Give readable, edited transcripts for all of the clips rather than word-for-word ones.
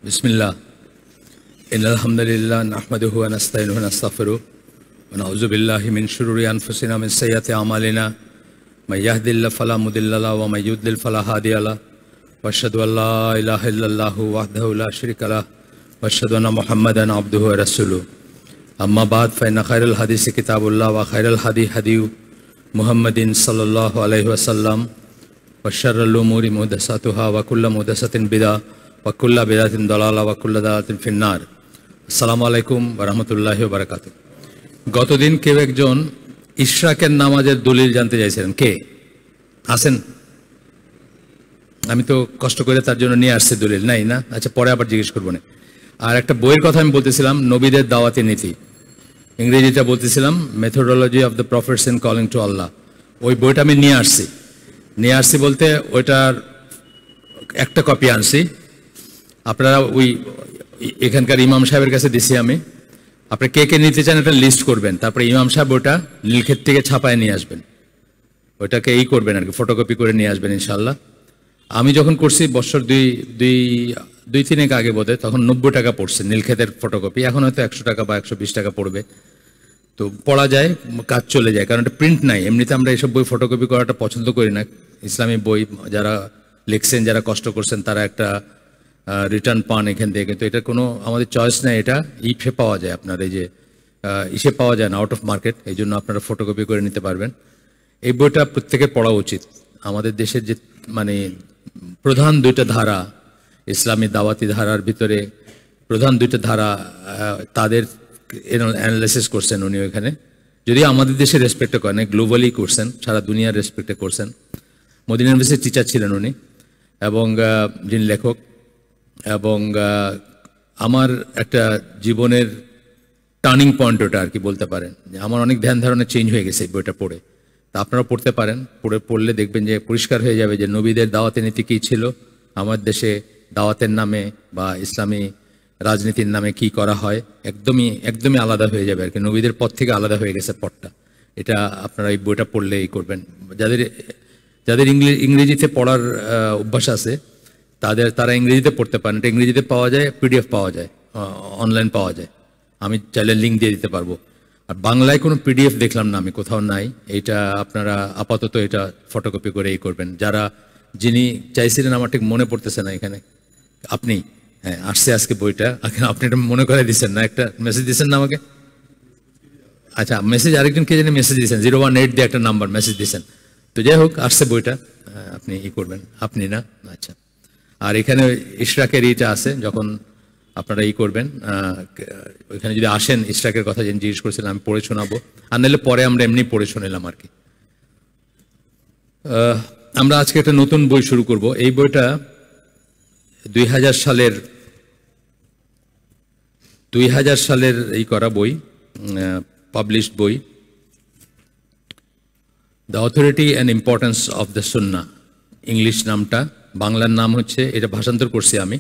बिस्मिल्लाह इन्नल हम्दुलिल्लाह नहमदुहु व नस्तईनुहु व नस्तगफिरुहु व नऊज़ु बिल्लाहि मिन शुरूरि अनफुसिना मिन सय्यिआति अमालिना मय यहदिल्लाहु फला मुदिल्ल लहु व मय युद्लिल फला हादिय लहु व अशहदु अल्ला इलाहा इल्लल्लाहु वहदहु ला शरीका लहु व अशहदु अन्ना मुहम्मदन अब्दुहु व रसूलुहु अम्मा बाद फ़इन्न खैरल हदीस किताबुल्लाह व खैरल हदी हदी मुहम्मदिन सल्लल्लाहु अलैहि वसल्लम व शर्रुल उमूरि मुहदसातुहा व कुल्लु मुहदसातिन बिदअह वकुल्ला बिदातिन दलाला वकुल्ला दालातिन फिन्नार। আসসালামু আলাইকুম ওয়া রাহমাতুল্লাহি ওয়া বারাকাতুহু। গতদিন কেউ একজন ইশরাকের নামাজের দলিল জানতে চাইছিলেন, কে আছেন? আমি তো কষ্ট করে তার জন্য নিয়ে আসছি দলিল, নাই না? আচ্ছা, পরে আবার জিজ্ঞেস করবো না। আর একটা বইয়ের কথা আমি বলতেছিলাম, নবীদের দাওয়াতি নীতি, ইংরেজিটা বলতেছিলাম methodology of the prophets in calling to Allah. ওই বইটা আমি নিয়ে আসছি বলতে ওইটার একটা কপি আনছি। আপনারা ওই এখানকার ইমাম সাহেবের কাছে দিছি আমি। আপনি কে কে নিতে চান একটা লিস্ট করবেন, তারপরে ইমাম সাহেব ওটা নীলক্ষেত থেকে ছাপায় নিয়ে আসবেন, ওইটাকে এই করবেন আর কি, ফটোকপি করে নিয়ে আসবেন ইনশাল্লাহ। আমি যখন করছি বছর দুই তিনেক আগে বোধহয়, তখন 90 টাকা পড়ছে নীলক্ষেতের ফটোকপি। এখন হয়তো 100 টাকা বা 120 টাকা পড়বে। তো পড়া যায়, কাজ চলে যায়, কারণ এটা প্রিন্ট নাই। এমনিতে আমরা এসব বই ফটোকপি করাটা পছন্দ করি না। ইসলামী বই যারা লিখছেন, যারা কষ্ট করছেন, তারা একটা রিটার্ন পান এখান থেকে, কিন্তু এটা কোনো আমাদের চয়েস নাই। এটা ইফে পাওয়া যায়, আপনার এই যে ইসে পাওয়া যায় না, আউট অফ মার্কেট, এই জন্য আপনারা ফটোকপি করে নিতে পারবেন। এই বইটা প্রত্যেকের পড়া উচিত। আমাদের দেশের যে মানে প্রধান দুইটা ধারা, ইসলামী দাওয়াতি ধারার ভিতরে প্রধান দুইটা ধারা, তাদের অ্যানালাইসিস করছেন উনি ওইখানে। যদিও আমাদের দেশে রেসপেক্ট করেন, গ্লোবালি করছেন, সারা দুনিয়ার রেসপেক্টে করছেন। মদিনা ইউনিভার্সিটির টিচার ছিলেন উনি, এবং যিনি লেখক। এবং আমার একটা জীবনের টার্নিং পয়েন্ট ওটা আর কি বলতে পারেন, যে আমার অনেক ধ্যান ধারণা চেঞ্জ হয়ে গেছে বইটা পড়ে। তা আপনারা পড়তে পারেন, পড়লে দেখবেন যে পরিষ্কার হয়ে যাবে যে নবীদের দাওয়াতের নীতি কী ছিল, আমার দেশে দাওয়াতের নামে বা ইসলামী রাজনীতির নামে কি করা হয়, একদমই আলাদা হয়ে যাবে আর কি। নবীদের পথ থেকে আলাদা হয়ে গেছে পথটা। এটা আপনারা এই বইটা পড়লে এই করবেন। যাদের ইংরেজিতে পড়ার অভ্যাস আছে তারা ইংরেজিতে পড়তে পারেন। এটা ইংরেজিতে পাওয়া যায়, পিডিএফ পাওয়া যায়, অনলাইন পাওয়া যায়। আমি চাইলে লিঙ্ক দিয়ে দিতে পারবো। আর বাংলায় কোনো পিডিএফ দেখলাম না আমি, কোথাও নাই। এইটা আপনারা আপাতত এটা ফটোকপি করে এই করবেন। যিনি চাইছিলেন, আমার ঠিক মনে পড়তেছে না এখানে, আপনি, হ্যাঁ আসছে আজকে বইটা, আপনি এটা মনে করে দিচ্ছেন না, একটা মেসেজ দিচ্ছেন না আমাকে? আচ্ছা, মেসেজ আরেকজন কে জানি মেসেজ দিয়েছেন, 018 দিয়ে একটা নাম্বার মেসেজ দিয়েছেন। তো যাই হোক, আসছে বইটা, আপনি ই করবেন। আপনি না, আচ্ছা। আর এখানে ইশরাকের ইটা আছে, যখন আপনারা ই করবেন, ওইখানে যদি আসেন, ইশরাকের কথা যিনি জিজ্ঞেস করেছিলেন, আমি পড়ে শোনাবো। আর নাহলে পরে আমরা এমনি পড়ে শুনিলাম আর কি। আমরা আজকে একটা নতুন বই শুরু করব। এই বইটা 2000 সালের এই করা বই, পাবলিশড বই, the authority and importance of the Sunnah, English নামটা। বাংলার নাম হচ্ছে, এটা ভাষান্তর করছি আমি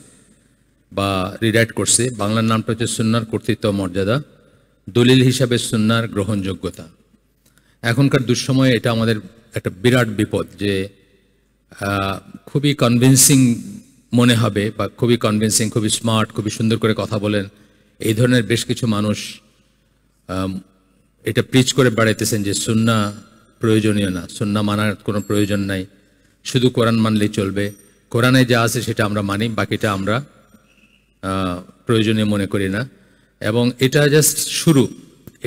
বা রিরাইট করছি, বাংলার নামটা হচ্ছে সুন্নাহর কর্তৃত্ব মর্যাদা, দলিল হিসাবে সুন্নাহর গ্রহণযোগ্যতা। এখনকার দুঃসময়ে এটা আমাদের একটা বিরাট বিপদ, যে খুবই কনভিন্সিং মনে হবে, বা খুবই কনভিন্সিং, খুবই স্মার্ট, খুবই সুন্দর করে কথা বলেন, এই ধরনের বেশ কিছু মানুষ এটা প্রিচ করে বেড়াইতেছেন যে সুন্নাহ প্রয়োজনীয় না, সুন্নাহ মানার কোনো প্রয়োজন নাই, শুধু কোরআন মানলেই চলবে, কোরআনে যা আছে সেটা আমরা মানি, বাকিটা আমরা প্রয়োজনীয় মনে করি না। এবং এটা জাস্ট শুরু।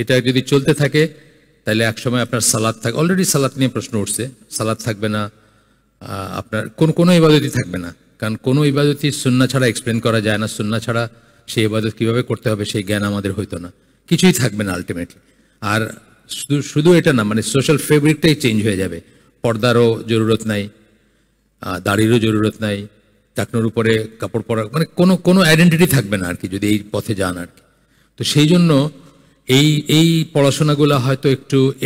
এটা যদি চলতে থাকে তাহলে একসময় আপনার সালাত থাকবে, অলরেডি সালাত নিয়ে প্রশ্ন উঠছে, সালাত থাকবে না, আপনার কোনো ইবাদতই থাকবে না। কারণ কোনো ইবাদতই সুন্নাহ ছাড়া এক্সপ্লেন করা যায় না, সুন্নাহ ছাড়া সেই ইবাদত কীভাবে করতে হবে সেই জ্ঞান আমাদের হইতো না, কিছুই থাকবে না আলটিমেটলি। আর শুধু এটা না, মানে সোশ্যাল ফেব্রিকটাই চেঞ্জ হয়ে যাবে। পর্দারও জরুরত নাই, দাড়িরও জরুরত নাই, টাকনোর উপরে কাপড় পরা, মানে কোনো আইডেন্টিটি থাকবে না আর কি, যদি এই পথে যান আর কি। তো সেই জন্য এই পড়াশোনাগুলো হয়তো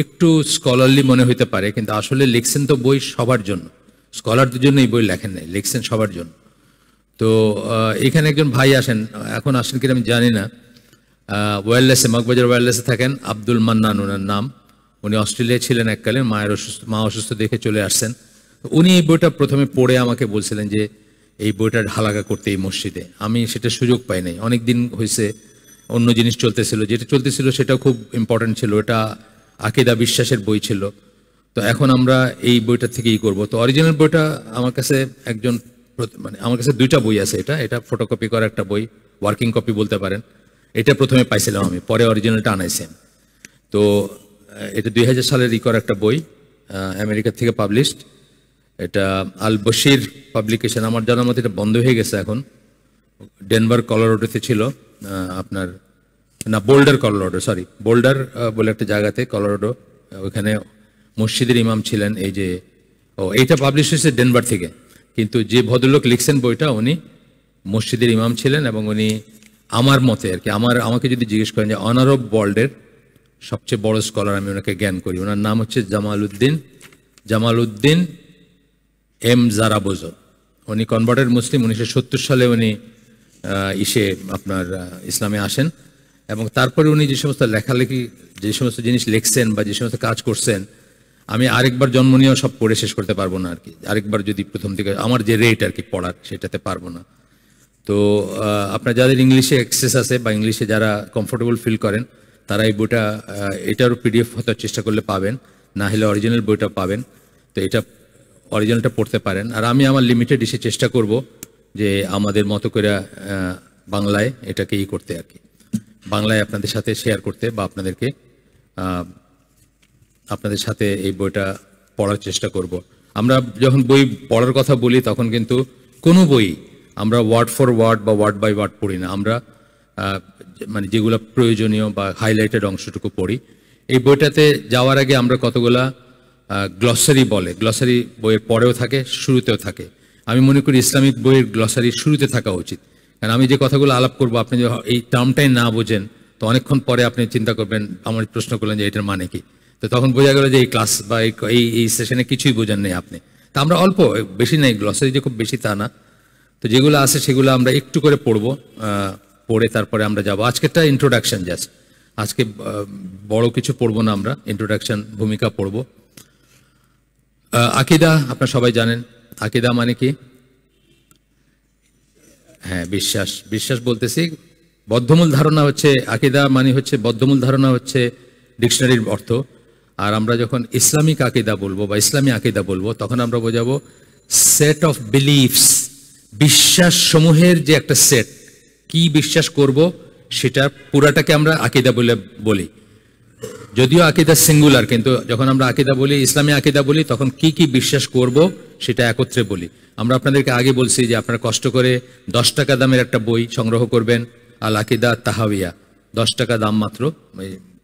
একটু স্কলারলি মনে হইতে পারে, কিন্তু আসলে লিখছেন তো বই সবার জন্য, স্কলারদের জন্য এই বই লেখেন নাই, লিখছেন সবার জন্য। তো এখানে একজন ভাই আসেন কিনা আমি জানি না, ওয়্যারলেসে, মগবাজার ওয়্যারলেসে থাকেন, আব্দুল মান্নান ওনার নাম। উনি অস্ট্রেলিয়ায় ছিলেন এককালে, মা অসুস্থ দেখে চলে আসছেন। উনি এই বইটা প্রথমে পড়ে আমাকে বলছিলেন যে এই বইটা হালাকা করতে এই মসজিদে। আমি সেটা সুযোগ পাই নাই, অনেক দিন হয়েছে অন্য জিনিস চলতেছিল, যেটা চলতেছিল সেটাও খুব ইম্পর্টেন্ট ছিল, এটা আকিদা বিশ্বাসের বই ছিল। তো এখন আমরা এই বইটা থেকেই করব। তো অরিজিনাল বইটা আমার কাছে মানে আমার কাছে 2টা বই আছে, এটা ফটোকপি করা একটা বই, ওয়ার্কিং কপি বলতে পারেন। এটা প্রথমে পাইছিলাম আমি, পরে অরিজিনালটা আনাইছি। তো এটা 2000 সালের করা একটা বই, আমেরিকা থেকে পাবলিশড। এটা আল বশির পাবলিকেশন, আমার জানার মতো এটা বন্ধ হয়ে গেছে এখন। ডেনভার কলোরাডোতে ছিল, আপনার না বোল্ডার কলোরাডো, সরি বোল্ডার বলে একটা জায়গাতে কলোরাডো, ওইখানে মসজিদের ইমাম ছিলেন। এই যে এইটা পাবলিশ হয়েছে ডেনভার থেকে, কিন্তু যে ভদ্রলোক লিখছেন বইটা উনি মসজিদের ইমাম ছিলেন, এবং উনি আমার মতে আর কি, আমাকে যদি জিজ্ঞেস করেন যে অনার অফ ওয়ার্ল্ডের সবচেয়ে বড় স্কলার, আমি ওনাকে জ্ঞান করি। ওনার নাম হচ্ছে জামালউদ্দিন এম জারাবোজো। উনি কনভার্টেড মুসলিম, 1970 সালে উনি আপনার ইসলামে আসেন, এবং তারপরে উনি যে সমস্ত লেখালেখি, যে সমস্ত জিনিস লিখছেন বা যে সমস্ত কাজ করছেন, আমি আরেকবার জন্ম নিয়েও সব পড়ে শেষ করতে পারবো না আর কি। আরেকবার যদি প্রথম থেকে আমার যে রেট আর কি পড়ার, সেটাতে পারবো না। তো আপনার যাদের ইংলিশে অ্যাক্সেস আছে বা ইংলিশে যারা কমফোর্টেবল ফিল করেন, তারা এই বইটা, এটারও পিডিএফ হতে চেষ্টা করলে পাবেন, না হলে অরিজিনাল বইটা পাবেন। তো এটা অরিজিনালটা পড়তে পারেন। আর আমি আমার লিমিটেড এসে চেষ্টা করব যে আমাদের মতো করে বাংলায় এটাকে করতে আর কি, বাংলায় আপনাদের সাথে শেয়ার করতে, বা আপনাদের সাথে এই বইটা পড়ার চেষ্টা করব। আমরা যখন বই পড়ার কথা বলি, তখন কিন্তু কোনো বই আমরা ওয়ার্ড ফর ওয়ার্ড বা ওয়ার্ড বাই ওয়ার্ড পড়ি না। আমরা মানে যেগুলো প্রয়োজনীয় বা হাইলাইটেড অংশটুকু পড়ি। এই বইটাতে যাওয়ার আগে আমরা কতগুলা গ্লসারি বলে, গ্লসারি বইয়ের পরেও থাকে, শুরুতেও থাকে। আমি মনে করি ইসলামিক বইয়ের গ্লসারি শুরুতে থাকা উচিত, কারণ আমি যে কথাগুলো আলাপ করবো, আপনি যদি এই টার্মটাই না বোঝেন, তো অনেকক্ষণ পরে আপনি চিন্তা করবেন, আমার প্রশ্ন করলেন যে এটার মানে কি, তো তখন বোঝা গেল যে এই ক্লাস বা এই সেশনে কিছুই বোঝেন নেই আপনি। তা আমরা অল্প, বেশি নেই, গ্লসারি যে খুব বেশি তা না। তো যেগুলো আছে সেগুলো আমরা একটু করে পড়বো, পড়ে তারপরে আমরা যাবো। আজকেরটা ইন্ট্রোডাকশন জাস্ট, আজকে বড় কিছু পড়বো না, আমরা ইন্ট্রোডাকশন ভূমিকা পড়বো। আকিদা আপনারা সবাই জানেন, আকিদা মানে কি? হ্যাঁ, বিশ্বাস বলতেছি। বদ্ধমূল ধারণা হচ্ছে, আকিদা মানে হচ্ছে বদ্ধমূল ধারণা, হচ্ছে ডিকশনারির অর্থ। আর আমরা যখন ইসলামিক আকিদা বলবো বা ইসলামী আকিদা বলবো, তখন আমরা বোঝাবো সেট অফ বিলিফস, বিশ্বাস সমূহের যে একটা সেট, কি বিশ্বাস করব সেটা পুরাটাকে আমরা আকিদা বলি। যদিও আকিদা সিঙ্গুলার, কিন্তু যখন আমরা আকিদা বলি, ইসলামী আকিদা বলি, তখন কি কি বিশ্বাস করব সেটা একত্রে বলি। আমরা আপনাদেরকে আগে বলছি যে আপনারা কষ্ট করে 10 টাকা দামের একটা বই সংগ্রহ করবেন, আল আকিদা তাহাবিয়া, 10 টাকা দাম মাত্র,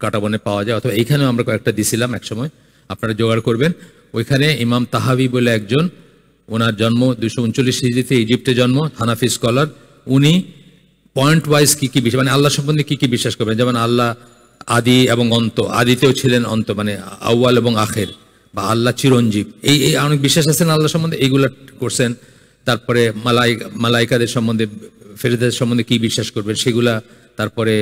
কাটাবনে পাওয়া যায়, অথবা এইখানেও আমরা কয়েকটা দিছিলাম একসময়, আপনারা জোগাড় করবেন। ওইখানে ইমাম তাহাবি বলে একজন, ওনার জন্ম 239 হিজরিতে, ইজিপ্টে জন্ম, হানাফি স্কলার। উনি পয়েন্ট ওয়াইজ কি কি বিশ্বাস, মানে আল্লাহ সম্বন্ধে কি কি বিশ্বাস করবেন, যেমন আল্লাহ আদি এবং অন্ত, আদিতেও ছিলেন, অন্ত মানে আউয়াল এবং আখের, বা আল্লাহ চিরঞ্জীব, এই অনেক বিশ্বাস আছেন আল্লাহ সম্বন্ধে, এইগুলা করছেন। তারপরে মালাইকাদের সম্বন্ধে, ফেরেশতাদের সম্বন্ধে কি বিশ্বাস করবেন সেগুলা, তারপরে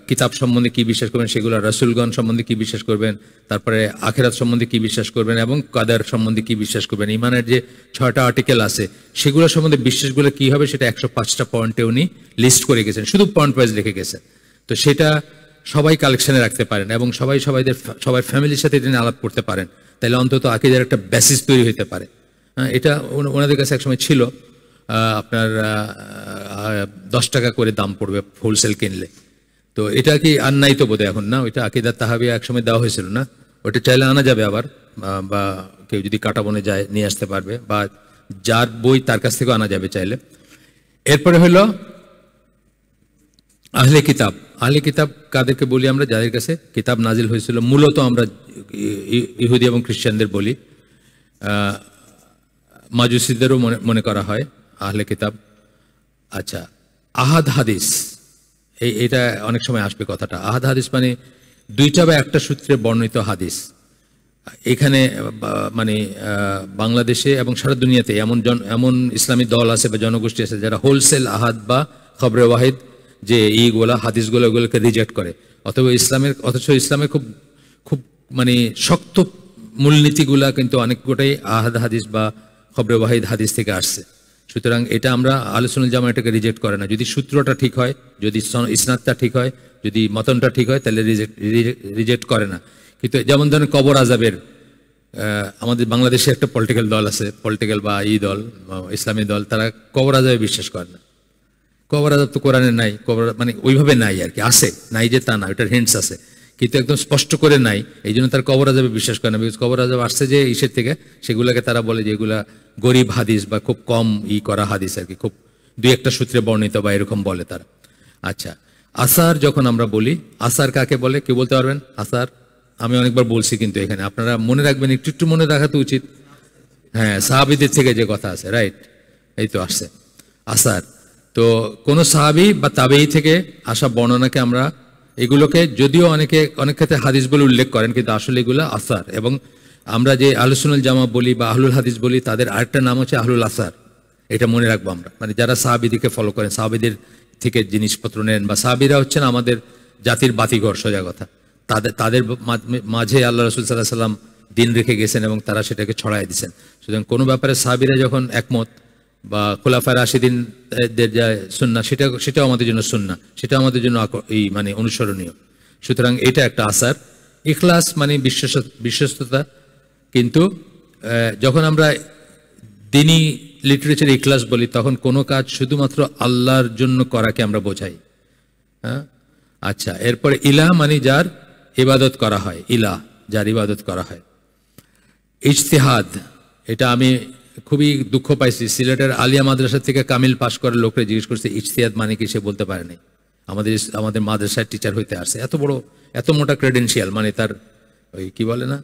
কিতাব সম্বন্ধে কি বিশ্বাস করবেন সেগুলা, রাসূলগণ সম্বন্ধে কি বিশ্বাস করবেন, তারপরে আখিরাত সম্বন্ধে কি বিশ্বাস করবেন, এবং কাদার সম্বন্ধে কি বিশ্বাস করবেন। ইমানের যে 6টা আর্টিকেল আছে সেগুলো সম্বন্ধে বিশ্বাসগুলো কি হবে, সেটা 105টা পয়েন্টে উনি লিস্ট করে গেছেন, শুধু পয়েন্ট ওয়াইজ লিখে গেছেন। তো সেটা সবাই কালেকশনে রাখতে পারেন, এবং সবাই ফ্যামিলির সাথে এটা নিয়ে আলাপ করতে পারেন, তাহলে অন্তত আকিদার একটা বেসিস তৈরি হতে পারে। এটা ওনাদের কাছে একসময় ছিল, আপনার 10 টাকা করে দাম পড়বে হোলসেল কিনলে। তো এটা কি আর নাই তো বোধহয় এখন, না? ওইটা আকিদা তাহাবিয়া একসময় দেওয়া হয়েছিল না? ওইটা চাইলে আনা যাবে আবার, বা কেউ যদি কাটাবনে যায় নিয়ে আসতে পারবে, বা যার বই তার কাছ থেকেও আনা যাবে চাইলে। এরপরে হলো আহলে কিতাব। আহলে কিতাব কাদেরকে বলি আমরা? যাদের কাছে কিতাব নাজিল হয়েছিল। মূলত আমরা ইহুদি এবং খ্রিস্টানদের বলি, মাজুসিদেরও মনে করা হয় আহলে কিতাব। আচ্ছা, আহাদ হাদিস, এটা অনেক সময় আসবে কথাটা। আহাদ হাদিস মানে 2টা বা 1টা সূত্রে বর্ণিত হাদিস। এখানে মানে বাংলাদেশে এবং সারা দুনিয়াতে এমন ইসলামী দল আছে বা জনগোষ্ঠী আছে যারা হোলসেল আহাদ বা খবরে ওয়াহিদ, যে এইগুলা হাদিসগুলো, ওগুলোকে রিজেক্ট করে। অথচ ইসলামের খুব মানে শক্ত মূলনীতিগুলা কিন্তু অনেক গোটাই আহাদ হাদিস বা খবরে ওয়াহিদ হাদিস থেকে আসছে। সুতরাং এটা আমরা আহলে সুন্নাত জামাত এটাকে রিজেক্ট করে না। যদি সূত্রটা ঠিক হয়, যদি ইসনাদটা ঠিক হয়, যদি মতনটা ঠিক হয়, তাহলে রিজেক্ট করে না। কিন্তু যেমন ধরেন কবর আযাবের, আমাদের বাংলাদেশে একটা পলিটিক্যাল দল আছে, পলিটিক্যাল বা দল, ইসলামী দল, তারা কবর আযাবে বিশ্বাস করে না। কবর আযাব তো কোরআনে নাই, কবর মানে ওইভাবে নাই আর কি, আছে, নাই যে তা না, ওটার হিন্টস আছে, কিন্তু একদম স্পষ্ট করে নাই। এই জন্য তার কবর আযাবে বিশ্বাস করে না, বিকজ কবর আযাব আসছে যে ইসের থেকে, সেগুলোকে তারা বলে যে এগুলা গরিব হাদিস বা খুব কম করা হাদিস আর কি, খুব দুই একটা সূত্রে বর্ণিত বা এরকম বলে তারা। আচ্ছা, আসার যখন আমরা বলি, আসার কাকে বলে কেউ বলতে পারবেন? আসার আমি অনেকবার বলছি, কিন্তু এখানে আপনারা মনে রাখবেন, একটু একটু মনে রাখা তো উচিত। হ্যাঁ, সাহাবীদের থেকে যে কথা আছে, রাইট, এই তো আসছে আসার। তো কোন সাহাবী বা তাবেঈ থেকে আসা বর্ণনাকে আমরা, এগুলোকে যদিও অনেক ক্ষেত্রে হাদিস বলে উল্লেখ করেন, কিন্তু আসলে এগুলো আসার। এবং আমরা যে আহলুস সুন্নাত জামাত বলি বা আহলুল হাদিস বলি, তাদের আরেকটা নাম হচ্ছে আহলুল আসার। এটা মনে রাখবো আমরা, মানে যারা সাহাবীদেরকে ফলো করেন, সাহাবীদের থেকে জিনিসপত্র নেন, বা সাহাবীরা হচ্ছেন আমাদের জাতির বাতিঘর, সোজা কথা। তাদের মাঝে আল্লাহ রাসূল সাল্লাল্লাহু আলাইহি ওয়াসাল্লাম দিন রেখে গেছেন এবং তারা সেটাকে ছড়াই দিয়েছেন। সুতরাং কোনো ব্যাপারে সাহাবীরা যখন একমত, বা খোলাফায়ে রাশিদিনদের যা সুন্নাহ, সেটাও আমাদের জন্য সুন্নাহ, সেটা আমাদের জন্য মানে অনুসরণীয়। সুতরাং এটা একটা আসার। ইখলাস মানে বিশ্বস্ততা। কিন্তু যখন আমরা দ্বীনি লিটারেচারে ইখলাস বলি, তখন কোনো কাজ শুধুমাত্র আল্লাহর জন্য করাকে আমরা বোঝাই। হ্যাঁ, আচ্ছা, এরপরে ইলাহ মানে যার ইবাদত করা হয়, ইলাহ যার ইবাদত করা হয়। ইজতিহাদ, এটা আমি খুবই দুঃখ পাইছি, সিলেটের আলিয়া মাদ্রাসা থেকে কামিল পাশ করে লোকরা জিজ্ঞেস করছে ইজতিহাদ মানে কি, সে বলতে পারেনি। আমাদের মাদ্রাসায় টিচার হইতে আসছে, এত বড় এত মোটা ক্রেডেন্সিয়াল, মানে তার ওই কি বলে না,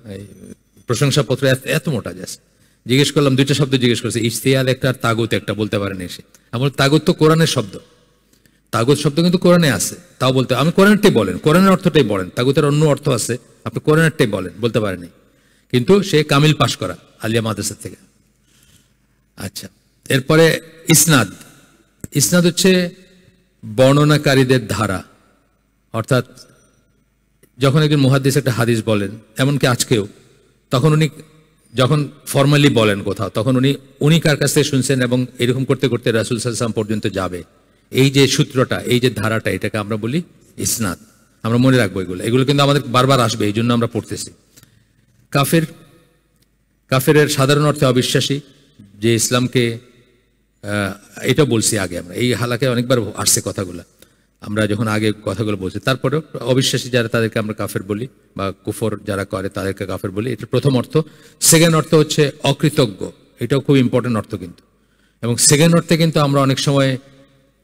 প্রশংসাপত্র এত মোটা। জাস্ট জিজ্ঞেস করলাম, দুইটা শব্দ জিজ্ঞেস করছে, ইজতিহাদ একটা আর তাগুত একটা, বলতে পারেনি সে। আমার তাগুত তো কোরআনের শব্দ, তাগুত শব্দ কিন্তু কোরআনে আছে, তাও বলতে, আমি কোরআনটাই বলেন, কোরআনের অর্থটাই বলেন, তাগুতের অন্য অর্থ আছে, আপনি কোরআনেরটাই বলেন, বলতে পারেনি। কিন্তু সে কামিল পাশ করা আলিয়া মাদ্রাসা থেকে। আচ্ছা, এরপরে ইসনাদ। ইসনাদ হচ্ছে বর্ণনাকারীদের ধারা, অর্থাৎ যখন একজন মুহাদ্দিস একটা হাদিস বলেন, এমনকি আজকেও, তখন উনি যখন ফর্মালি বলেন কোথাও, তখন উনি কার কাছ থেকে শুনছেন, এবং এরকম করতে করতে রাসূল সাল্লাল্লাহু আলাইহি ওয়াসাল্লাম পর্যন্ত যাবে। এই যে সূত্রটা, এই যে ধারাটা, এটাকে আমরা বলি ইসনাদ। আমরা মনে রাখবো এগুলো কিন্তু আমাদের বারবার আসবে, এই জন্য আমরা পড়তেছি। কাফেরের সাধারণ অর্থে অবিশ্বাসী, যে ইসলামকে, এটা বলছি আগে, আমরা এই হালাকে অনেকবার আসছে কথাগুলো, আমরা যখন আগে কথাগুলো বলছি। তারপরে অবিশ্বাসী যারা, তাদেরকে আমরা কাফের বলি, বা কুফর যারা করে তাদেরকে কাফের বলি। এটা প্রথম অর্থ। সেকেন্ড অর্থ হচ্ছে অকৃতজ্ঞ, এটাও খুব ইম্পর্টেন্ট অর্থ কিন্তু। এবং সেকেন্ড অর্থে কিন্তু আমরা অনেক সময়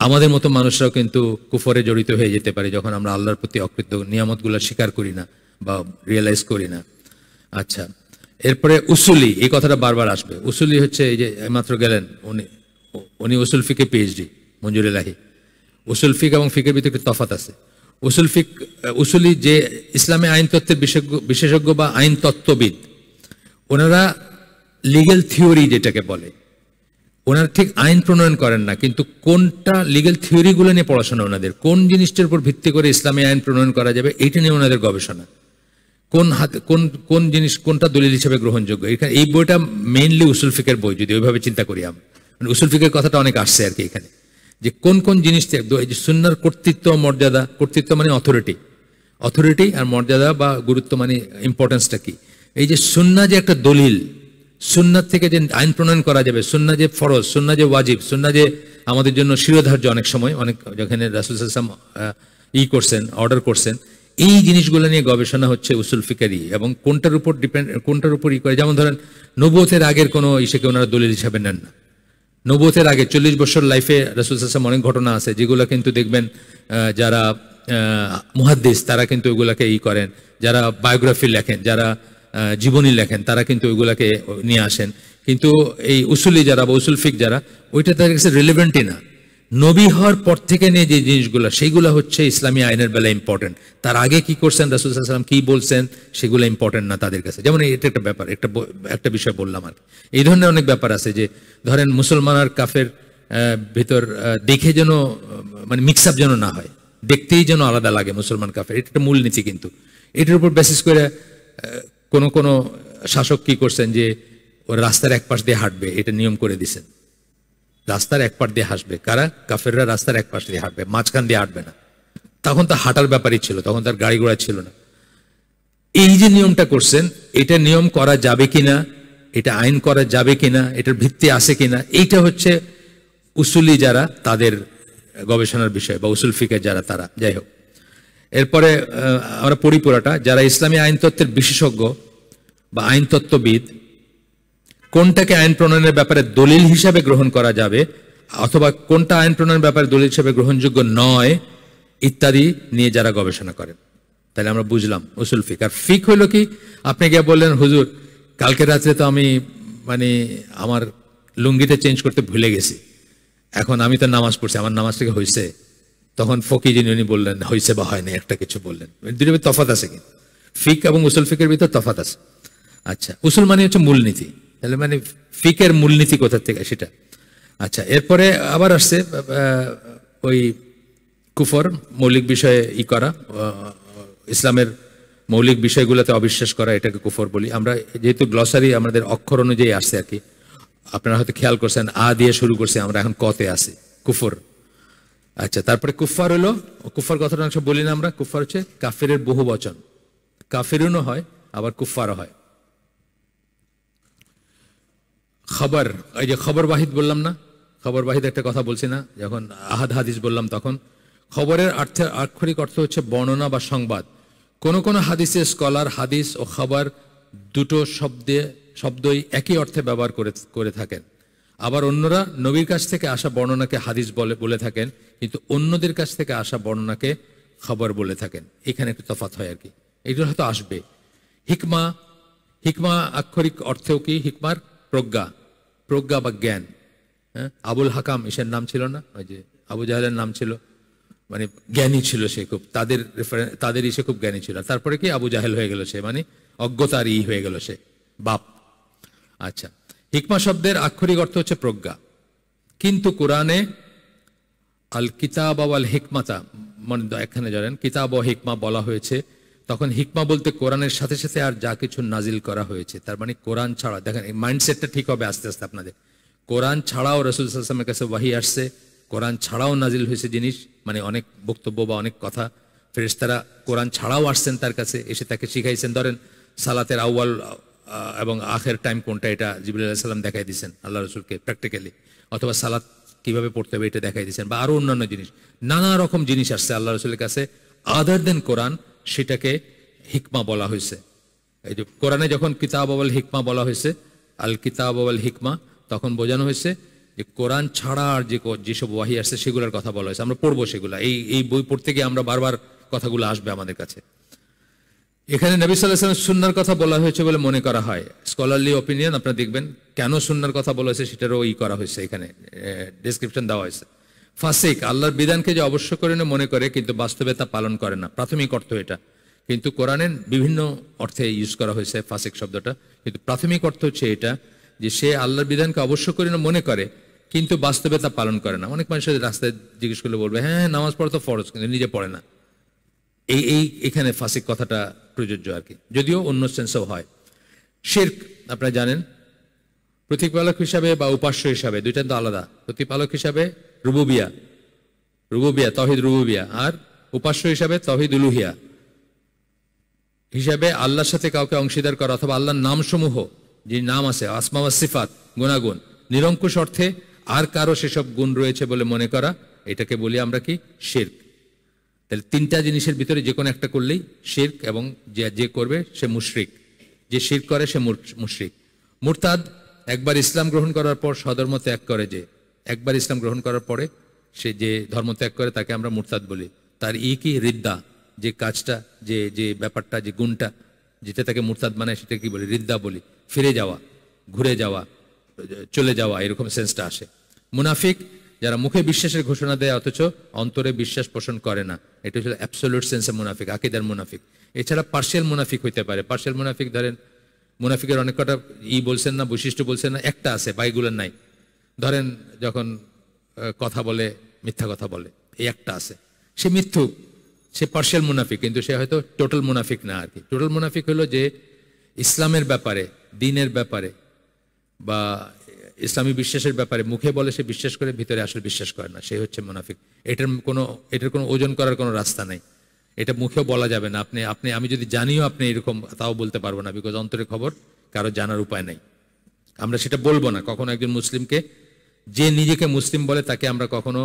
আমাদের মতো মানুষরাও কিন্তু কুফরে জড়িত হয়ে যেতে পারি, যখন আমরা আল্লাহর প্রতি অকৃতজ্ঞ, নিয়ামতগুলো স্বীকার করি না বা রিয়েলাইজ করি না। আচ্ছা, এরপরে উসুলি, এই কথাটা বারবার আসবে। উসুলি হচ্ছে, এই যে মাত্র গেলেন উনি উসুল ফিকে পিএইচডি, মঞ্জুর এলাহি। উসুল ফিক এবং ফিকের ভিতরে একটু তফাৎ আছে। উসুলি যে ইসলামে আইন তত্ত্বের বিশেষজ্ঞ বা আইন তত্ত্ববিদ, ওনারা লিগ্যাল থিওরি যেটাকে বলে, ওনারা ঠিক আইন প্রণয়ন করেন না, কিন্তু কোনটা লিগ্যাল থিওরিগুলো নিয়ে পড়াশোনা, ওনাদের কোন জিনিসটার উপর ভিত্তি করে ইসলামী আইন প্রণয়ন করা যাবে, এইটা নিয়ে ওনাদের গবেষণা। কোন জিনিস কোনটা দলিল হিসেবে গ্রহণযোগ্য, এই বইটা মেইনলি উসুল ফিকের বই, যদি ওইভাবে চিন্তা করি আমরা। মানে উসুল ফিকের কথাটা অনেক আসছে আর কি এখানে, যে কোন জিনিস, সুন্নাহর কর্তৃত্ব মর্যাদা, কর্তৃত্ব মানে অথরিটি, আর মর্যাদা বা গুরুত্ব মানে ইম্পর্টেন্সটা কি। এই যে সুন্নাহ যে একটা দলিল, সুন্নাহ থেকে যে আইন প্রণয়ন করা যাবে, সুন্নাহ যে ফরজ, সুন্নাহ যে ওয়াজিব, সুন্নাহ যে আমাদের জন্য শিরোধার্য, অনেক সময় যেখানে রাসূল সাল্লাল্লাহু আলাইহি ওয়াসাল্লাম করছেন, অর্ডার করছেন, এই জিনিসগুলো নিয়ে গবেষণা হচ্ছে উসুল ফিকারি। এবং কোনটার উপর করে, যেমন ধরেন নবুয়তের আগের কোনো ইস্যুকে ওনারা দলিল হিসাবে নেন না। নবুয়তের আগে 40 বছর লাইফে রাসূল সাল্লাল্লাহু আলাইহি ওয়াসাল্লাম অনেক ঘটনা আছে, যেগুলো কিন্তু দেখবেন যারা মুহাদ্দিস, তারা কিন্তু ওইগুলাকে করেন, যারা বায়োগ্রাফি লেখেন, যারা জীবনী লেখেন, তারা কিন্তু ওইগুলাকে নিয়ে আসেন। কিন্তু এই উসুলি যারা বা উসুল ফিক যারা, ওইটা তাদের কাছে রিলেভেন্টই না। নবী হওয়ার পর থেকে নিয়ে যে জিনিসগুলো, সেইগুলো হচ্ছে ইসলামী আইনের বেলা ইম্পর্টেন্ট। তার আগে কি করছেন রাসূল সাল্লাল্লাহু আলাইহি ওয়াসাল্লাম, কি বলছেন, সেগুলো ইম্পর্টেন্ট না তাদের কাছে। যেমন এটা একটা ব্যাপার, একটা বিষয় বললাম আর এই ধরনের অনেক ব্যাপার আছে, যে ধরেন মুসলমান আর কাফের ভিতর দেখে যেন, মানে মিক্স আপ যেন না হয়, দেখতেই যেন আলাদা লাগে মুসলমান কাফের, এটা একটা মূলনীতি। কিন্তু এটার উপর বেসিস করে কোন শাসক কি করছেন, যে ওর রাস্তার এক পাশ দিয়ে হাঁটবে, এটা নিয়ম করে দিছেন। রাস্তার এক পাশ দিয়ে হাসবে। কারা? কাফেররা রাস্তার এক পাশ দিয়ে হাঁটবে, মাঝখান দিয়ে হাঁটবে না। তখন তো হাঁটার ব্যাপারই ছিল, তখন তার গাড়ি ঘোড়া ছিল না। এই যে নিয়মটা করছেন, এটা নিয়ম করা যাবে কিনা, এটা আইন করা যাবে কিনা, এটার ভিত্তি আছে কিনা, এইটা হচ্ছে উসুলি যারা তাদের গবেষণার বিষয়, বা উসুল ফিকের যারা তারা। যাই হোক, এরপরে আমরা পড়ি পুরাটা। যারা ইসলামী আইনতত্ত্বের বিশেষজ্ঞ বা আইনতত্ত্ববিদ, কোনটাকে আইন প্রণয়নের ব্যাপারে দলিল হিসাবে গ্রহণ করা যাবে অথবা কোনটা আইন প্রণয়নের ব্যাপারে দলিল হিসাবে গ্রহণযোগ্য নয় ইত্যাদি নিয়ে যারা গবেষণা করেন। তাহলে আমরা বুঝলাম উসুল ফিক। আর ফিক হইল কি? আপনি গিয়ে বললেন, হুজুর কালকে রাত্রে তো আমি আমার লুঙ্গিটা চেঞ্জ করতে ভুলে গেছি, এখন আমি তো নামাজ পড়ছি, আমার নামাজ থেকে হয়েছে? তখন ফকি যিনি উনি বললেন হয়েছে বা হয়নি, একটা কিছু বললেন। দুটোর ভিতরে তফাৎ আছে কিন্তু, ফিক এবং উসুল ফিকের ভিতর তফাৎ আছে। আচ্ছা, উসুল মানে হচ্ছে মূলনীতি, তাহলে ফিকের মূলনীতি কোথা থেকে সেটা। আচ্ছা, এরপরে আবার আসছে ওই কুফর, মৌলিক বিষয়ে করা, ইসলামের মৌলিক বিষয়গুলোতে অবিশ্বাস করা, এটাকে কুফর বলি আমরা। যেহেতু গ্লসারি আমাদের অক্ষর অনুযায়ী আসছে আর কি, আপনারা হয়তো খেয়াল করছেন আ দিয়ে শুরু করছে, আমরা এখন কতে আছি, কুফর। আচ্ছা, তারপরে কুফার হলো, কুফার কথাটা অংশ বলি না আমরা, কুফার হচ্ছে কাফিরের বহু বচন, কাফিরুনও হয় আবার কুফারও হয়। খবর, এই যে খবর বাহিদ বললাম না, খবর বাহিদ একটা কথা বলছি না, যখন আহাদ হাদিস বললাম তখন। খবরের আক্ষরিক অর্থ হচ্ছে বর্ণনা বা সংবাদ। কোন কোন হাদিসে স্কলার হাদিস ও খবর দুটো শব্দই একই অর্থে ব্যবহার করে থাকেন। আবার অন্যরা নবীর কাছ থেকে আসা বর্ণনাকে হাদিস বলে থাকেন, কিন্তু অন্যদের কাছ থেকে আসা বর্ণনাকে খবর বলে থাকেন। এখানে একটু তফাৎ হয় আর কি, এগুলো হয়তো আসবে। হিকমা, হিকমা আক্ষরিক অর্থেও কি? হিকমার প্রজ্ঞা, প্রজ্ঞা বা জ্ঞান। হ্যাঁ, আবুল হাকাম এসের নাম ছিল না, ওই যে আবু জাহেলের নাম ছিল, জ্ঞানী ছিল সে খুব, তাদের সে খুব জ্ঞানী ছিল। তারপরে কি আবু জাহেল হয়ে গেল সে, অজ্ঞতার হয়ে গেল সে, বাপ। আচ্ছা, হিকমা শব্দের আক্ষরিক অর্থ হচ্ছে প্রজ্ঞা, কিন্তু কোরআনে আল কিতাব ওয়াল হিকমাতা, এখানে জানেন কিতাব ও হিকমা বলা হয়েছে, তখন হিকমা বলতে কোরআনের সাথে সাথে আর যা কিছু নাজিল করা হয়েছে, তার কোরআন ছাড়া। দেখেন এই মাইন্ডসেটটা ঠিক হবে আস্তে আস্তে আপনাদের। কোরআন ছাড়াও রাসূল সাল্লাল্লাহু আলাইহি ওয়াসাল্লামের কাছে ওহী আসছে, কোরআন ছাড়াও নাজিল হয়েছে জিনিস, অনেক বক্তব্য বা অনেক কথা। ফেরেশতারা কোরআন ছাড়াও আসছেন তার কাছে, এসে তাকে শিখাইছেন। ধরেন সালাতের আউয়াল এবং আখের টাইম কোনটা, এটা জিবরাইল আলাইহিস সালাম দেখাই দিয়েছেন আল্লাহ রাসূলকে প্র্যাকটিক্যালি, অথবা সালাত কিভাবে পড়তে হবে এটা দেখাই দিয়েছেন, বা আরো অন্যান্য জিনিস, নানা রকম জিনিস আসছে আল্লাহ রাসূলের কাছে আদার দেন কোরআন, সেটাকে হিকমা বলা হয়েছে। এই যে কোরআনে যখন কিতাব ওয়াল হিকমা বলা হয়েছে, আল কিতাব ওয়াল হিকমা, তখন বোঝানো হয়েছে যে কোরআন ছাড়া আর যেসব ওয়াহি আসছে সেগুলোর কথা বলা হয়েছে। আমরা পড়বো সেগুলা, এই বই পড়তে গিয়ে আমরা বারবার কথাগুলো আসবে আমাদের কাছে। এখানে নবী সাল্লাল্লাহু আলাইহি ওয়াসাল্লাম সুন্নাহর কথা বলা হয়েছে বলে মনে করা হয়। স্কলারলি অপিনিয়ন আপনারা দেখবেন কেন সুন্নাহর কথা বলা হয়েছে সেটারও করা হয়েছে, এখানে ডেসক্রিপশন দেওয়া হয়েছে। ফাসিক, আল্লাহর বিধানকে যে অবশ্য করে মনে করে কিন্তু বাস্তবে তা পালন করে না, প্রাথমিক অর্থ এটা। কিন্তু কোরআনের বিভিন্ন অর্থে ইউজ করা হয়েছে ফাসিক শব্দটা, কিন্তু প্রাথমিক অর্থ হচ্ছে এটা যে সে আল্লাহর বিধানকে অবশ্য করে মনে করে কিন্তু বাস্তবে তা পালন করে না। অনেক মানুষের রাস্তায় জিজ্ঞেস করলে বলবে হ্যাঁ নামাজ পড়া তো ফরজ, কিন্তু নিজে পড়ে না। এখানে ফাসিক কথাটা প্রযোজ্য আর কি, যদিও অন্য সেন্সেও হয়। শিরক আপনারা জানেন, প্রতিপালক হিসাবে বা উপাস্য হিসাবে দুইটা তো আলাদা। প্রতিপালক হিসাবে রুবুবিয়া, তৌহিদ রুবুবিয়া, আর উপাস্য হিসাবে তৌহিদ উলুহিয়া। হিসাবে আল্লাহর সাথে কাউকে অংশীদার করা অথবা আল্লাহর নামসমূহ, যে নাম আছে আসমা ওয়া সিফাত, গুণাগুণ, নিরঙ্কুশ অর্থে আর কারো সেসব গুণ রয়েছে বলে মনে করা, এটাকে বলি আমরা কি? শিরক। তাহলে তিনটা জিনিসের ভিতরে যে কোনো একটা করলেই শিরক, এবং যে করবে সে মুশরিক, যে শিরক করে সে মুশরিক। মুরতাদ, একবার ইসলাম গ্রহণ করার পর স্বধর্ম ত্যাগ করে, যে একবার ইসলাম গ্রহণ করার পরে সে যে ধর্ম ত্যাগ করে তাকে আমরা মুরতাদ বলি। তার কি? রিদ্দা, যে কাজটা, যে ব্যাপারটা, যে গুণটা যেটা তাকে মুরতাদ বানায় সেটা কি বলি? রিদ্দা বলি। ফিরে যাওয়া, ঘুরে যাওয়া, চলে যাওয়া, এরকম সেন্সটা আসে। মুনাফিক, যারা মুখে বিশ্বাসের ঘোষণা দেয় অথচ অন্তরে বিশ্বাস পোষণ করে না, এটা হচ্ছে অ্যাবসলিউট সেন্সে মুনাফিক, আকীদার মুনাফিক। এছাড়া পার্শিয়াল মুনাফিক হইতে পারে। পার্শিয়াল মুনাফিক ধরেন, মুনাফিকের অনেক কটা বলছেন না, বৈশিষ্ট্য বলছেন না, একটা আছে বাইগুলোর নাই। ধরেন যখন কথা বলে মিথ্যা কথা বলে, এই একটা আছে, সে মিথ্যুক, সে পার্শিয়াল মুনাফিক, কিন্তু সে হয়তো টোটাল মুনাফিক না আর কি। টোটাল মুনাফিক হলো যে ইসলামের ব্যাপারে, দ্বীনের ব্যাপারে বা ইসলামী বিশ্বাসের ব্যাপারে মুখে বলে সে বিশ্বাস করে, ভিতরে আসলে বিশ্বাস করে না, সে হচ্ছে মুনাফিক। এটার কোনো ওজন করার কোনো রাস্তা নাই, এটা মুখেও বলা যাবে না। আমি যদি জানিও আপনি এরকম, তাও বলতে পারবো না, বিকজ অন্তরের খবর কারো জানার উপায় নাই। আমরা সেটা বলবো না কখনো। একজন মুসলিমকে, যে নিজেকে মুসলিম বলে তাকে আমরা কখনো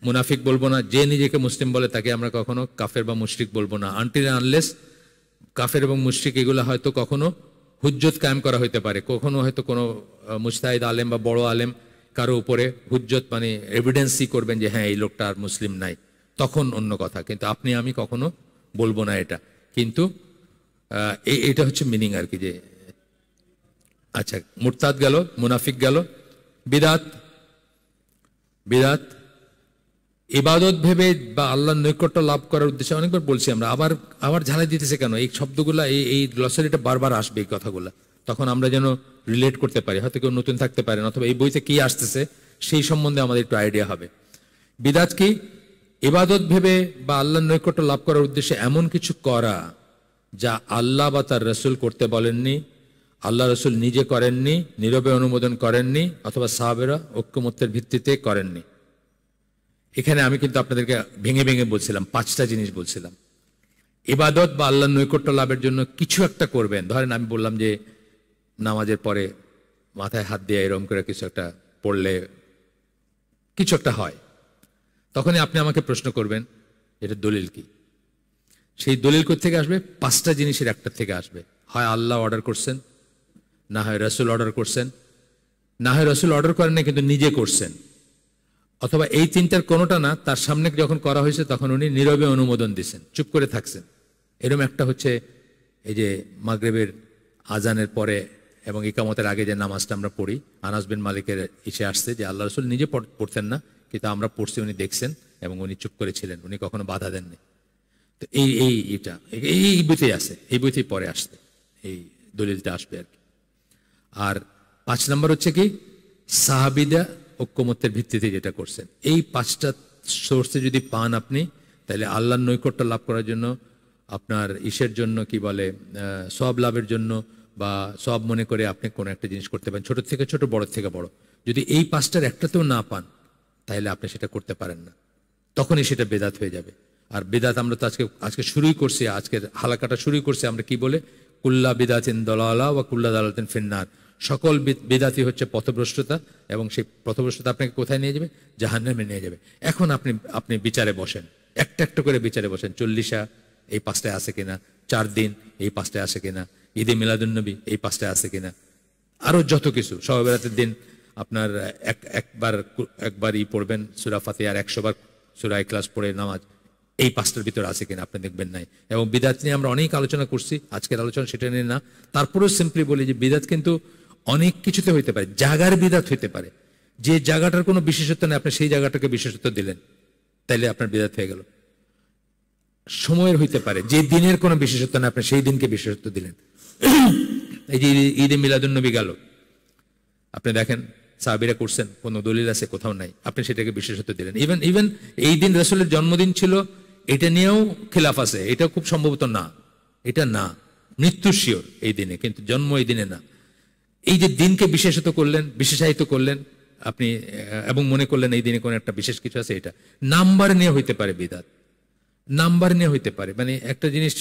মুনাফিক বলবো না, যে নিজেকে মুসলিম বলে তাকে আমরা কখনো কাফের বা মুশরিক বলবো না, আনটিল আনলেস কাফের এবং মুশরিক এগুলো হয়তো কখনো হুজ্জত কায়েম করা হইতে পারে, কখনো হয়তো কোনো মুজতাহিদ আলেম বা বড় আলেম কারো উপরে হুজ্জত মানে এভিডেন্সই করবেন যে হ্যাঁ এই লোকটা আর মুসলিম নাই, তখন অন্য কথা। কিন্তু আপনি আমি কখনো বলবো না এটা। কিন্তু এটা হচ্ছে মিনিং আর কি। যে আচ্ছা, মুরতাদ গেল, মুনাফিক গেল। বিদাত, বিদাত ইবাদত ভেবে বা আল্লাহর নৈকট্য লাভ করার উদ্দেশ্যে, অনেকবার বলছি আমরা, আবার ঝালাই দিতেছে কেন এই শব্দগুলা, এই গ্লসারিটা বারবার আসবে এই কথাগুলা, তখন আমরা যেন রিলেট করতে পারি। হয়তো কেউ নতুন থাকতে পারেন, অথবা এই বইতে কি আসতেছে সেই সম্বন্ধে আমাদের একটু আইডিয়া হবে। বিদাত কি? ইবাদত ভেবে বা আল্লাহর নৈকট্য লাভ করার উদ্দেশ্যে এমন কিছু করা যা আল্লাহ বা তার রসুল করতে বলেননি, আল্লাহ রসুল নিজে করেননি, নীরবে অনুমোদন করেননি, অথবা সাহাবেরা ঐক্যমত্যের ভিত্তিতে করেননি। এখানে আমি কিন্তু আপনাদেরকে ভেঙে ভেঙে বলছিলাম, 5টা জিনিস বলছিলাম। ইবাদত বা আল্লাহর নৈকট্য লাভের জন্য কিছু একটা করবেন। ধরেন আমি বললাম যে নামাজের পরে মাথায় হাত দিয়ে এরকম করে কিছু একটা পড়লে কিছু একটা হয়, তখনই আপনি আমাকে প্রশ্ন করবেন এটা দলিল কি? সেই দলিল কোত্থেকে আসবে? 5টা জিনিসের একটা থেকে আসবে। হয় আল্লাহ অর্ডার করছেন, না হয় রসুল অর্ডার করছেন, না হয় রসুল অর্ডার করেন না কিন্তু নিজে করছেন, অথবা এই 3টার কোনোটা না, তার সামনে যখন করা হয়েছে তখন উনি নীরবে অনুমোদন দিচ্ছেন, চুপ করে থাকছেন। এরকম একটা হচ্ছে এই যে মাগরিবের আজানের পরে এবং ইকামতের আগে যে নামাজটা আমরা পড়ি, আনাস বিন মালিকের ইসে আসছে যে আল্লাহ রসুল নিজে পড়তেন না, কিন্তু আমরা পড়ছি, উনি দেখছেন এবং উনি চুপ করেছিলেন, উনি কখনো বাধা দেননি। তো এটা এই বইতেই আছে, এই বইতেই পরে আসছে এই দলিলটা আসবে আর কি। আর 5 নম্বর হচ্ছে কি, সাহাবিদা ঐক্যমত্যের ভিত্তিতে যেটা করছেন। এই 5টা সোর্সে যদি পান আপনি, তাহলে আল্লাহর নৈকট্য লাভ করার জন্য, আপনার ইসের জন্য কি বলে সওয়াব লাভের জন্য, বা সওয়াব মনে করে আপনি কোনো একটা জিনিস করতে পারেন, ছোট থেকে ছোট, বড় থেকে বড়। যদি এই 5টার একটাতেও না পান, তাহলে আপনি সেটা করতে পারেন না, তখনই সেটা বেদাত হয়ে যাবে। আর বেদাত আমরা তো আজকে শুরুই করছি, আজকের হালাকাটা শুরুই করছি আমরা কি বলে, কুল্লা বিদাতিন দলালা ওয়া কুল্লা দালাতিন ফিন্নার। সকল বিদাতি হচ্ছে পথভ্রষ্টতা, এবং সেই পথভ্রষ্টতা আপনাকে কোথায় নিয়ে যাবে? জাহান্নামে নিয়ে যাবে। এখন আপনি বিচারে বসেন, একটা একটা করে বিচারে বসেন। 40 এই 5টায় আছে কিনা, 4 দিন এই 5টায় আছে কিনা, ঈদে মিলাদুন্নবী এই 5টায় আছে কিনা, আরো যত কিছু, শবে বরাতের দিন আপনার একবারই পড়বেন সূরা ফাতিহার 100 বার সূরা ইখলাস পড়ে নামাজ, এই 5টার ভিতরে আছে কিনা আপনি দেখবেন নাই। এবং বিদাত নিয়ে আমরা অনেক আলোচনা করছি, আজকের আলোচনা সেটা নিয়ে না। তারপরেও সিম্পলি বলি যে বিদাত কিন্তু অনেক কিছুতে হইতে পারে। জায়গার বিদাত হইতে পারে, যে জায়গাটার কোনো বিশেষত্ব নেই, আপনি সেই জায়গাটাকে বিশেষত্ব দিলেন, তাইলে আপনার বিদাত হয়ে গেল। সময়ের হইতে পারে, যে দিনের কোনো বিশেষত্ব নেই, আপনি সেই দিনকে বিশেষত্ব দিলেন। এই যে ঈদে মিলাদুন্নবী গেল, আপনি দেখেন সাহাবীরা করছেন, কোনো দলিল আছে? কোথাও নাই, আপনি সেটাকে বিশেষত্ব দিলেন। ইভেন এই দিন রাসূলের জন্মদিন ছিল, এটা নিয়েও খিলাফ আছে, এটা খুব সম্ভবত না, এটা না, মৃত্যু শিওর এই দিনে, কিন্তু জন্ম এই দিনে না। এই যে দিনকে বিশেষত করলেন, বিশেষায়িত করলেন আপনি, এবং মনে করলেন এই দিনে কোনো একটা বিশেষ কিছু আছে, এটা নাম্বার নিয়ে হইতে পারে বিদাত, নাম্বার নিয়ে হইতে পারে। মানে একটা জিনিস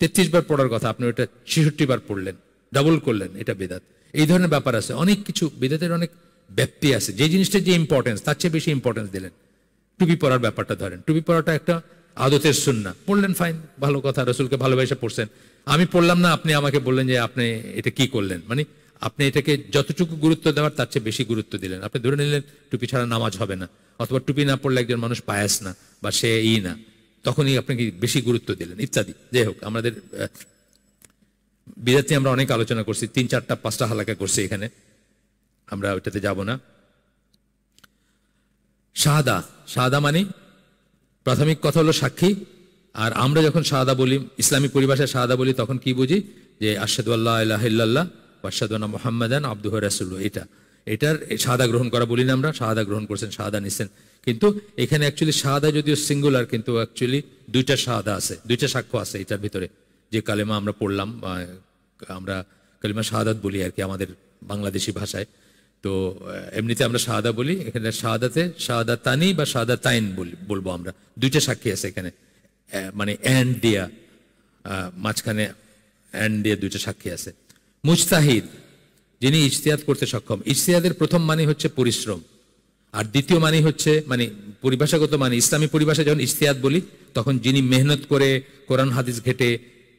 33 বার পড়ার কথা, আপনি ওটা 66 বার পড়লেন, ডাবল করলেন, এটা বিদাত। এই ধরনের ব্যাপার আছে, অনেক কিছু বিদাতের অনেক ব্যাপ্তি আছে। যে জিনিসটা যে ইম্পর্টেন্স, তার চেয়ে বেশি ইম্পর্টেন্স দিলেন। টুপি পরার ব্যাপারটা ধরেন, টুপি পরাটা একটা আদতের সুন্নাহ, পড়লেন, ফাইন, ভালো কথা, রসুলকে ভালোবেসে পড়ছেন। আমি পড়লাম না, আপনি আমাকে বললেন যে আপনি এটা কি করলেন, মানে আপনি এটাকে যতটুকু গুরুত্ব দেওয়ার তার চেয়ে বেশি গুরুত্ব দিলেন। আপনি ধরে নিলেন টুপি ছাড়া নামাজ হবে না, অথবা টুপি না পড়লে একজন মানুষ পায়াস না, বা সে না, তখনই আপনাকে বেশি গুরুত্ব দিলেন, ইত্যাদি। যাই হোক, আমাদের বিদাত নিয়ে আমরা অনেক আলোচনা করছি, 3, 4, 5টা হালাকা করছি, এখানে আমরা ওইটাতে যাব না। শাহাদা মানে প্রাথমিক কথা হলো সাক্ষী। আর আমরা যখন শাহাদা বলি, ইসলামী পরিভাষায় শাহাদা বলি, তখন কি বুঝি? যে আশহাদু আল্লা ইলাহা ইল্লাল্লাহ ওয়া আশহাদু আন্না মুহাম্মাদান আবদুহু ওয়া রাসূলুহু, এটার শাহাদা গ্রহণ করা বলি না আমরা। শাহাদা গ্রহণ করছেন, শাহাদা নিছেন, কিন্তু এখানে অ্যাকচুয়ালি শাহাদা যদিও সিঙ্গুলার, কিন্তু অ্যাকচুয়ালি 2টা শাহাদা আছে, 2টা সাক্ষ্য আছে এটার ভিতরে। যে কালেমা আমরা পড়লাম, আমরা কালিমা শাহাদাত বলি আর কি আমাদের বাংলাদেশি ভাষায়। তো তো এমনিতে আমরা শাহাদা বলি, এখানে শাহাদাতে শাহাদাতানি বা শাহাদাতাইন বলবো আমরা। দুইটা সাক্ষী আছে এখানে, মানে অ্যান্ড দিয়া, মাঝখানে অ্যান্ড দিয়ে দুইটা সাক্ষী আছে। মুজতাহিদ, যিনি ইজতিহাদ করতে সক্ষম। ইজতিহাদের প্রথম মানে হচ্ছে পরিশ্রম, আর দ্বিতীয় মানে হচ্ছে মানে পরিভাষাগত মানে ইসলামী পরিভাষা যখন ইজতিহাদ বলি তখন যিনি মেহনত করে কোরআন হাদিস ঘেটে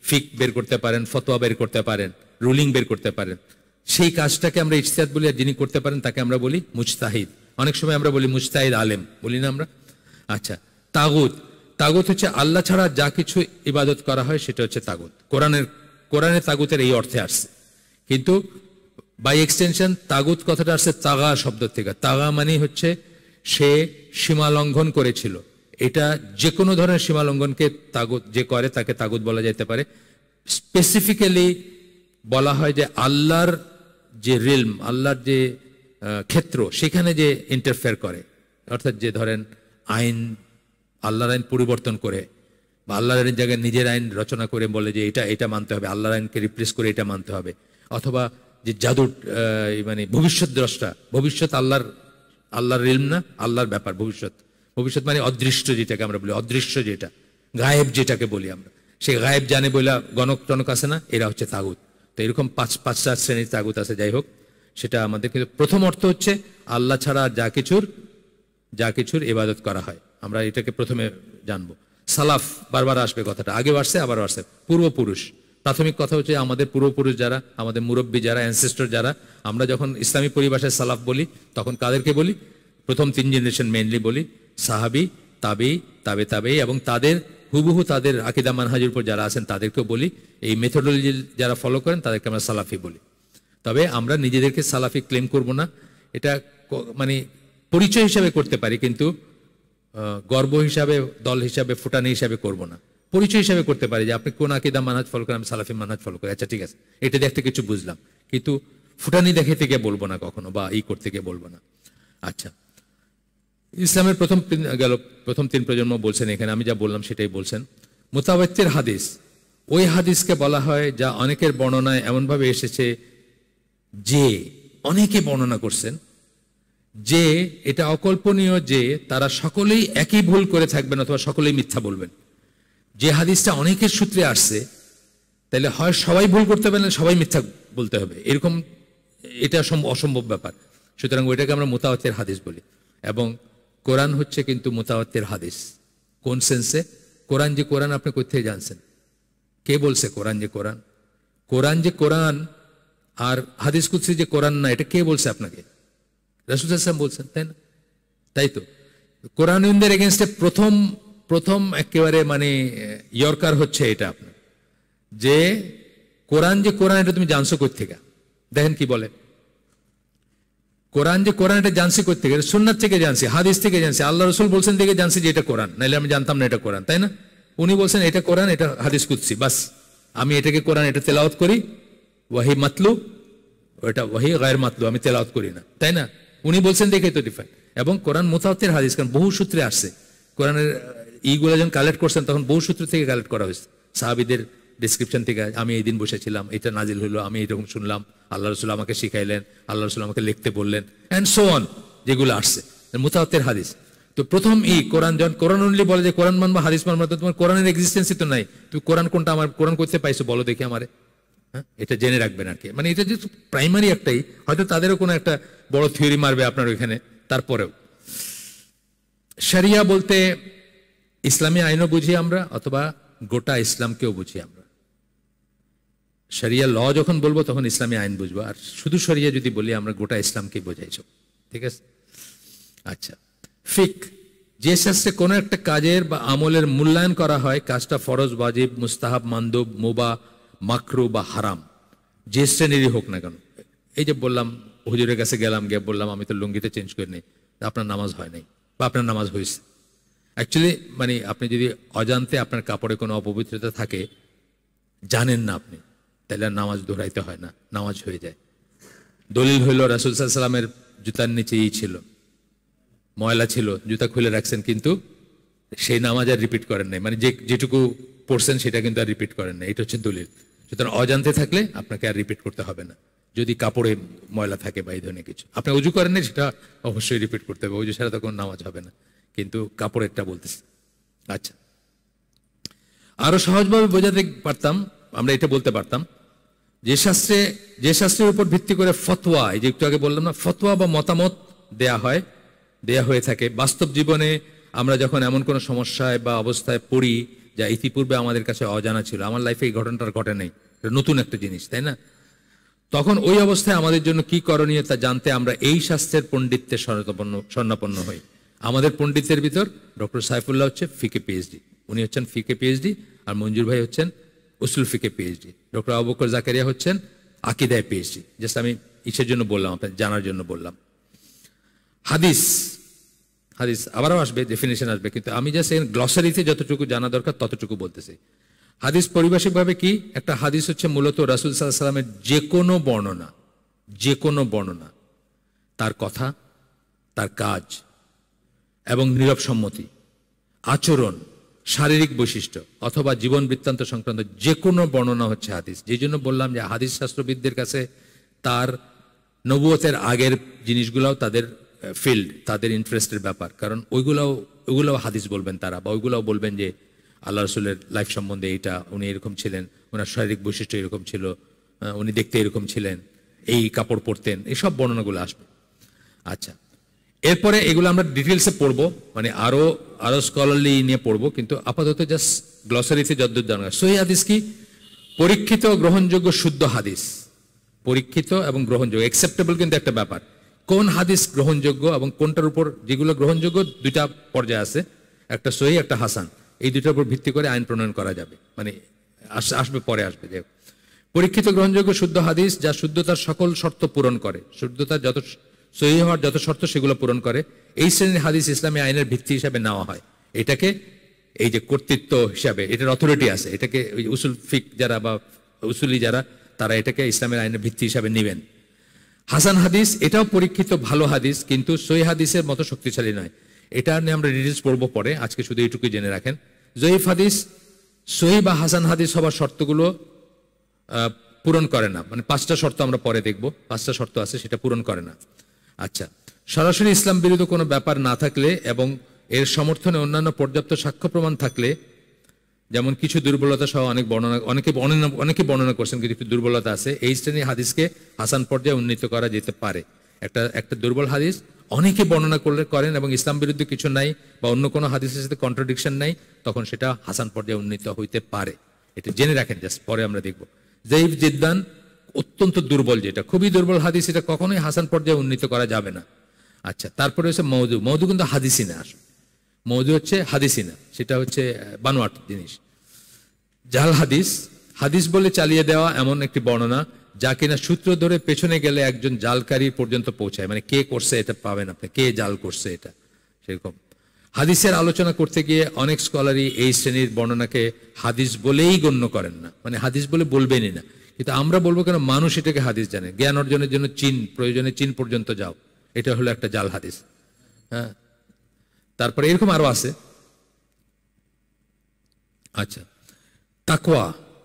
ফিক বের করতে পারেন, ফতোয়া বের করতে পারেন, রুলিং বের করতে পারেন, সেই কাজটাকে আমরা ইজতিহাদ বলি। আর যিনি করতে পারেন তাকে আমরা বলি মুজতাহিদ। অনেক সময় আমরা বলি মুজতাহিদ আলেম, বলি না আমরা? আচ্ছা, তাগুত, তাগুত হচ্ছে আল্লাহ ছাড়া যা কিছু ইবাদত করা হয় সেটা হচ্ছে তাগুত। কোরআনে তাগুতের এই অর্থে আসছে, কিন্তু বাই এক্সটেনশন তাগুত কথাটা আসছে তাগা শব্দ থেকে। তাগা মানে হচ্ছে সে সীমা লঙ্ঘন করেছিল। এটা যে কোনো ধরনের সীমা লঙ্ঘনকে তাগুত যে করে তাকে তাগুত বলা যেতে পারে। স্পেসিফিক্যালি বলা হয় যে আল্লাহর যে রিলম, আল্লাহর যে ক্ষেত্র, সেখানে যে ইন্টারফেয়ার করে, অর্থাৎ যে ধরেন আইন, আল্লাহর আইন পরিবর্তন করে বা আল্লাহর আইনের জায়গায় নিজের আইন রচনা করে বলে যে এটা মানতে হবে, আল্লাহর আইনকে রিপ্লেস করে এটা মানতে হবে। অথবা যে জাদুর মানে ভবিষ্যৎ দ্রষ্টা, ভবিষ্যৎ আল্লাহর রিলম না, আল্লাহর ব্যাপার। ভবিষ্যৎ মানে অদৃশ্য, যেটাকে আমরা বলি অদৃশ্য, যেটা গায়েব যেটাকে বলি আমরা, সে গায়েব জানে বলে গণক টনক আছে না, এরা হচ্ছে তাগুত। তো এরকম পাঁচটা শ্রেণীর তাগুত আছে। যাই হোক, সেটা আমাদের কিন্তু প্রথম অর্থ হচ্ছে আল্লাহ ছাড়া যা কিছুর ইবাদত করা হয়, আমরা এটাকে প্রথমে জানবো। সালাফ বারবার আসবে কথাটা, আগে আসছে আবার আসছে। পূর্বপুরুষ, প্রাথমিক কথা হচ্ছে আমাদের পূর্বপুরুষ যারা, আমাদের মুরব্বী যারা, অ্যানসেস্টর যারা। আমরা যখন ইসলামী পরিভাষায় সালাফ বলি তখন কাদেরকে বলি? প্রথম 3 জেনারেশন মেইনলি বলি, সাহাবি, তাবেই, তাবে এবং তাদের হুবহু তাদের আকীদা মানহাজের উপর যারা আছেন তাদেরকেও বলি। এই মেথোডোলজি যারা ফলো করেন তাদেরকে আমরা সালাফি বলি। তবে আমরা নিজেদেরকে সালাফি ক্লেম করব না, এটা মানে পরিচয় হিসাবে করতে পারি, কিন্তু গর্ব হিসাবে, দল হিসাবে, ফুটানি হিসাবে করব না। পরিচয় হিসাবে করতে পারি যে আপনি কোন আকীদা মানহাজ ফলো করেন, আমি সালাফি মানহাজ ফলো করি, আচ্ছা ঠিক আছে, এটা দেখতে কিছু বুঝলাম, কিন্তু ফুটানি দেখাইতে গিয়ে বলবো না কখনো, বা করতে গিয়ে বলবো না। আচ্ছা, ইসলামের প্রথম 3 প্রজন্ম বলছেন এখানে, আমি যা বললাম সেটাই বলছেন। মুতাওয়াত্তির হাদিস, ওই হাদিসকে বলা হয় যা অনেকের বর্ণনায় এমনভাবে এসেছে যে অনেকে বর্ণনা করছেন যে এটা অকল্পনীয় যে তারা সকলেই একই ভুল করে থাকবেন অথবা সকলেই মিথ্যা বলবেন। যে হাদিসটা অনেকের সূত্রে আসছে, তাহলে হয় সবাই ভুল করতে হবে না সবাই মিথ্যা বলতে হবে, এরকম এটা অসম্ভব ব্যাপার। সুতরাং ওইটাকে আমরা মুতাওয়াত্তির হাদিস বলি। এবং কোরআন হচ্ছে কিন্তু মুতাওয়াত্তির হাদিস। কোন সেন্সে? কোরআন যে কোরআন আপনি কোথায় জানছেন? কে বলছে কোরআন যে কোরআন? কোরআন যে কোরআন আর হাদিস কুদসি যে কোরআন না, এটা কে বলছে আপনাকে? রাসূল সাল্লাল্লাহু আলাইহি ওয়াসাল্লাম বলছেন, তাই না? তাই তো কোরআনীয়দের এগেইনস্টে প্রথম একেবারে মানে ইয়র্কার হচ্ছে এটা আপনার, যে কোরআন যে কোরআন এটা তুমি জানছো কই থেকে? দেখেন কি বলে, কোরআন যে কোরআন এটা জানছি কই থেকে? সুন্নাত থেকে জানছি, হাদিস থেকে জানছি, আল্লাহ রাসূল বলছেন দেখে জানছি যে এটা কোরআন, নাইলে আমি জানতাম না এটা কোরআন, তাই না? উনি বলছেন এটা কোরআন, এটা হাদিস কুদসি, বাস আমি এটাকে কোরআন, এটা তেলাওয়াত করি, ওয়াহি মাতলু, ওটা ওয়াহি গায়র মাতলু, আমি তেলাওয়াত করি না, তাই না? উনি বলছেন দেখে তো ডিফারেন্ট। এবং কোরআন মুতাওয়াত্তির হাদিস, কারণ বহু সূত্রে আসছে। কোরআনের এইগুলো যখন কালেক্ট করছেন তখন বহু সূত্র থেকে কালেক্ট করা হয়েছে, সাহাবীদের ডেসক্রিপশন থেকে, আমি এই দিন বসেছিলাম, এটা নাজিল হইলো, আমি এরকম শুনলাম, আল্লাহ রাসূল আমাকে শিখাইলেন, আল্লাহ রাসূল আমাকে লিখতে বললেন, এন্ড সো অন, যেগুলো আসছে মুতাওয়াত্তির হাদিস। তো প্রথম কোরআন, যখন কোরআন অনলি বলে যে কোরআন মানবা হাদিস মানবা, তো তোমার কোরআনের এক্সিস্টেন্সই তো নাই, তুমি কোরআন কোনটা, আমার কোরআন করতে পাইছো বলো দেখি আমারে। হ্যাঁ, এটা জেনে রাখবেন আর কি। মানে এটা যে প্রাইমারি একটাই, হয়তো তাদেরও কোনো একটা বড় থিওরি মারবে আপনার ওইখানে, তারপরেও শরিয়া বলতে ইসলামী আইনও বুঝি আমরা, অথবা গোটা ইসলামকেও বুঝি আমরা। শরিয়া ল যখন বলবো তখন ইসলামী আইন বুঝবো, আর শুধু শরিয়া যদি বলি আমরা গোটা ইসলামকে বোঝাইছো, ঠিক আছে? আচ্ছা, ফিক, যে শাস্ত্রে কোনো একটা কাজের বা আমলের মূল্যায়ন করা হয়, কাজটা ফরজ, ওয়াজিব, মুস্তাহাব, মানদুব, মুবাহ, মাকরু বা হারাম, যে শ্রেণীরই হোক না কেন। এই যে বললাম, হুজুরের কাছে গেলাম, গিয়ে বললাম আমি তো লুঙ্গিতে চেঞ্জ করে নেই, আপনার নামাজ হয় নাই বা আপনার নামাজ হয়েছে। অ্যাকচুয়ালি মানে আপনি যদি অজান্তে আপনার কাপড়ে কোনো অপবিত্রতা থাকে, জানেন না আপনি, তাহলে আর নামাজ দোহরাইতে হয় না, নামাজ হয়ে যায়। দলিল হইল রাসূল সাল্লাল্লাহু আলাইহি ওয়াসাল্লামের জুতার নিচেই ছিল, ময়লা ছিল, জুতা খুলে রাখছেন, কিন্তু সেই নামাজ আর রিপিট করেন নাই, মানে যেটুকু পড়ছেন সেটা কিন্তু আর রিপিট করেন না, এটা হচ্ছে দলিল। সুতরাং অজান্তে থাকলে আপনাকে আর রিপিট করতে হবে না। যদি কাপড়ে ময়লা থাকে বা এই ধরনের কিছু। আপনি অজু করেন না, সেটা অবশ্যই রিপিট করতে হবে, অজু ছাড়া তো কোনো নামাজ হবে না, কিন্তু কাপড়েরটা বলতেছি। আচ্ছা, আরো সহজভাবে বোঝাতে পারতাম, আমরা এটা বলতে পারতাম যে শাস্ত্রের উপর ভিত্তি করে ফতোয়া, এই যে একটু আগে বললাম না, ফতোয়া বা মতামত দেয়া হয়ে থাকে। বাস্তব জীবনে আমরা যখন এমন কোনো সমস্যায় বা অবস্থায় পড়ি যা ইতিপূর্বে আমাদের কাছে অজানা ছিল, আমার লাইফে এই ঘটনাটা ঘটে নাই, নতুন একটা জিনিস, তাই না? তখন ওই অবস্থায় আমাদের জন্য কি করণীয় তা জানতে আমরা এই শাস্ত্রের পণ্ডিত্যের স্বর্ণাপন্ন হই। আমাদের পণ্ডিতের ভিতর ডক্টর সাইফুল্লাহ হচ্ছে ফিকে পিএইচডি, উনি হচ্ছেন ফিকে পিএইচডি, আর মঞ্জুর ভাই হচ্ছেন উসুল ফিকে পিএইচডি, ডক্টর আবু বকর জাকারিয়া হচ্ছেন আকিদায় পিএইচডি। জাস্ট আমি ইসের জন্য বললাম, আপনার জানার জন্য বললাম। হাদিস আবারও আসবে, ডেফিনেশন আসবে, কিন্তু আমি জাস্ট গ্লসারিতে যতটুকু জানা দরকার ততটুকু বলতেছি। হাদিস পরিভাষিকভাবে কি? একটা হাদিস হচ্ছে মূলত রাসূল সাল্লাল্লাহু আলাইহি ওয়াসাল্লামের যে কোনো বর্ণনা, তার কথা, তার কাজ এবং নীরব সম্মতি, আচরণ, শারীরিক বৈশিষ্ট্য অথবা জীবন বৃত্তান্ত সংক্রান্ত যে কোনো বর্ণনা হচ্ছে হাদিস। যেই জন্য বললাম যে হাদিস শাস্ত্রবিদদের কাছে তার নবুয়তের আগের জিনিসগুলোও তাদের ফিল্ড, তাদের ইন্টারেস্টের ব্যাপার, কারণ ওইগুলোও হাদিস বলবেন তারা, বা ওইগুলোও বলবেন যে আল্লাহ রসুলের লাইফ সম্বন্ধে এইটা, উনি এরকম ছিলেন, ওনার শারীরিক বৈশিষ্ট্য এরকম ছিল, উনি দেখতে এরকম ছিলেন, এই কাপড় পরতেন, এইসব বর্ণনাগুলো আসবে। আচ্ছা, এরপরে এগুলো আমরা ডিটেলসে পড়বো, মানে আরো স্কলারলি নিয়ে পড়বো, কিন্তু আপাতত জাস্ট গ্লসারিতে যদ্দূর জানা। সহিহ হাদিস কি? পরীক্ষিত গ্রহণযোগ্য শুদ্ধ হাদিস। পরীক্ষিত এবং গ্রহণযোগ্য, অ্যাকসেপ্টেবল কিন্তু একটা ব্যাপার। কোন হাদিস গ্রহণযোগ্য এবং কোনটার উপর, যেগুলো গ্রহণযোগ্য দুইটা পর্যায়ে আছে, একটা সহিহ একটা হাসান, এই দুইটার উপর ভিত্তি করে আইন প্রণয়ন করা যাবে, মানে আসবে, পরে আসবে। যে পরীক্ষিত গ্রহণযোগ্য শুদ্ধ হাদিস যা শুদ্ধতার সকল শর্ত পূরণ করে, শুদ্ধতার যত সহিহ হওয়ার যত শর্ত সেগুলো পূরণ করে, এই শ্রেণীর হাদিস ইসলামী আইনের ভিত্তি হিসাবে নেওয়া হয়। এটাকে এই যে কর্তৃত্ব হিসাবে, এটার অথরিটি আছে, এটাকে উসুল ফিক যারা বা উসুলি যারা, তারা এটাকে ইসলামের আইনের ভিত্তি হিসাবে নেবেন। হাসান হাদিস, এটাও পরীক্ষিত ভালো হাদিস, কিন্তু সহিহ হাদিসের মতো শক্তিশালী নয়। এটা নিয়ে আমরা ডিটেইলস পড়বো পরে, আজকে শুধু এইটুকুই জেনে রাখেন। জয়ীফ হাদিস সহিহ বা হাসান হাদিস হবার শর্তগুলো পূরণ করে না, মানে 5টা শর্ত আমরা পরে দেখব, 5টা শর্ত আছে, সেটা পূরণ করে না। আচ্ছা, সরাসরি ইসলাম বিরোধী কোনো ব্যাপার না থাকলে এবং এর সমর্থনে অন্যান্য পর্যাপ্ত সাক্ষ্য প্রমাণ থাকলে, যেমন কিছু দুর্বলতা সহ অনেকে বর্ণনা করছেন, কিন্তু একটু দুর্বলতা আছে, এই শ্রেণীর হাদিসকে হাসান পর্যায়ে উন্নীত করা যেতে পারে। একটা দুর্বল হাদিস অনেকে বর্ণনা করেন এবং ইসলাম বিরুদ্ধে কিছু নাই বা অন্য কোনো হাদিসের সাথে কন্ট্রাডিকশন নাই, তখন সেটা হাসান পর্যায়ে উন্নীত হইতে পারে। এটা জেনে রাখেন, জাস্ট পরে আমরা দেখব। জয়ীফ জিদ্দান, অত্যন্ত দুর্বল, যেটা খুবই দুর্বল হাদিস, এটা কখনোই হাসান পর্যায়ে উন্নীত করা যাবে না। আচ্ছা, তারপরে হচ্ছে মওদু কিন্তু হাদিসই না, আসলে মওদু হচ্ছে হাদিসই না, সেটা হচ্ছে বানোয়াট জিনিস। জাল হাদিস বলে চালিয়ে দেওয়া এমন একটি বর্ণনা যা কিনা সূত্র ধরে পেছনে গেলে একজন জালকারী পর্যন্ত পৌঁছায়, মানে কে করছে এটা পাবেন আপনি, কে জাল করছে এটা, সেরকম। হাদিসের আলোচনা করতে গিয়ে অনেক স্কলারই এই শ্রেণীর বর্ণনাকে হাদিস বলেই গণ্য করেন না, মানে হাদিস বলে বলবেনই না, কিন্তু আমরা বলবো কেন, মানুষ এটাকে হাদিস জানে। জ্ঞান অর্জনের জন্য প্রয়োজনে চীন পর্যন্ত যাও, এটা হলো একটা জাল হাদিস। হ্যাঁ, তারপরে এরকম আরো আছে। আচ্ছা,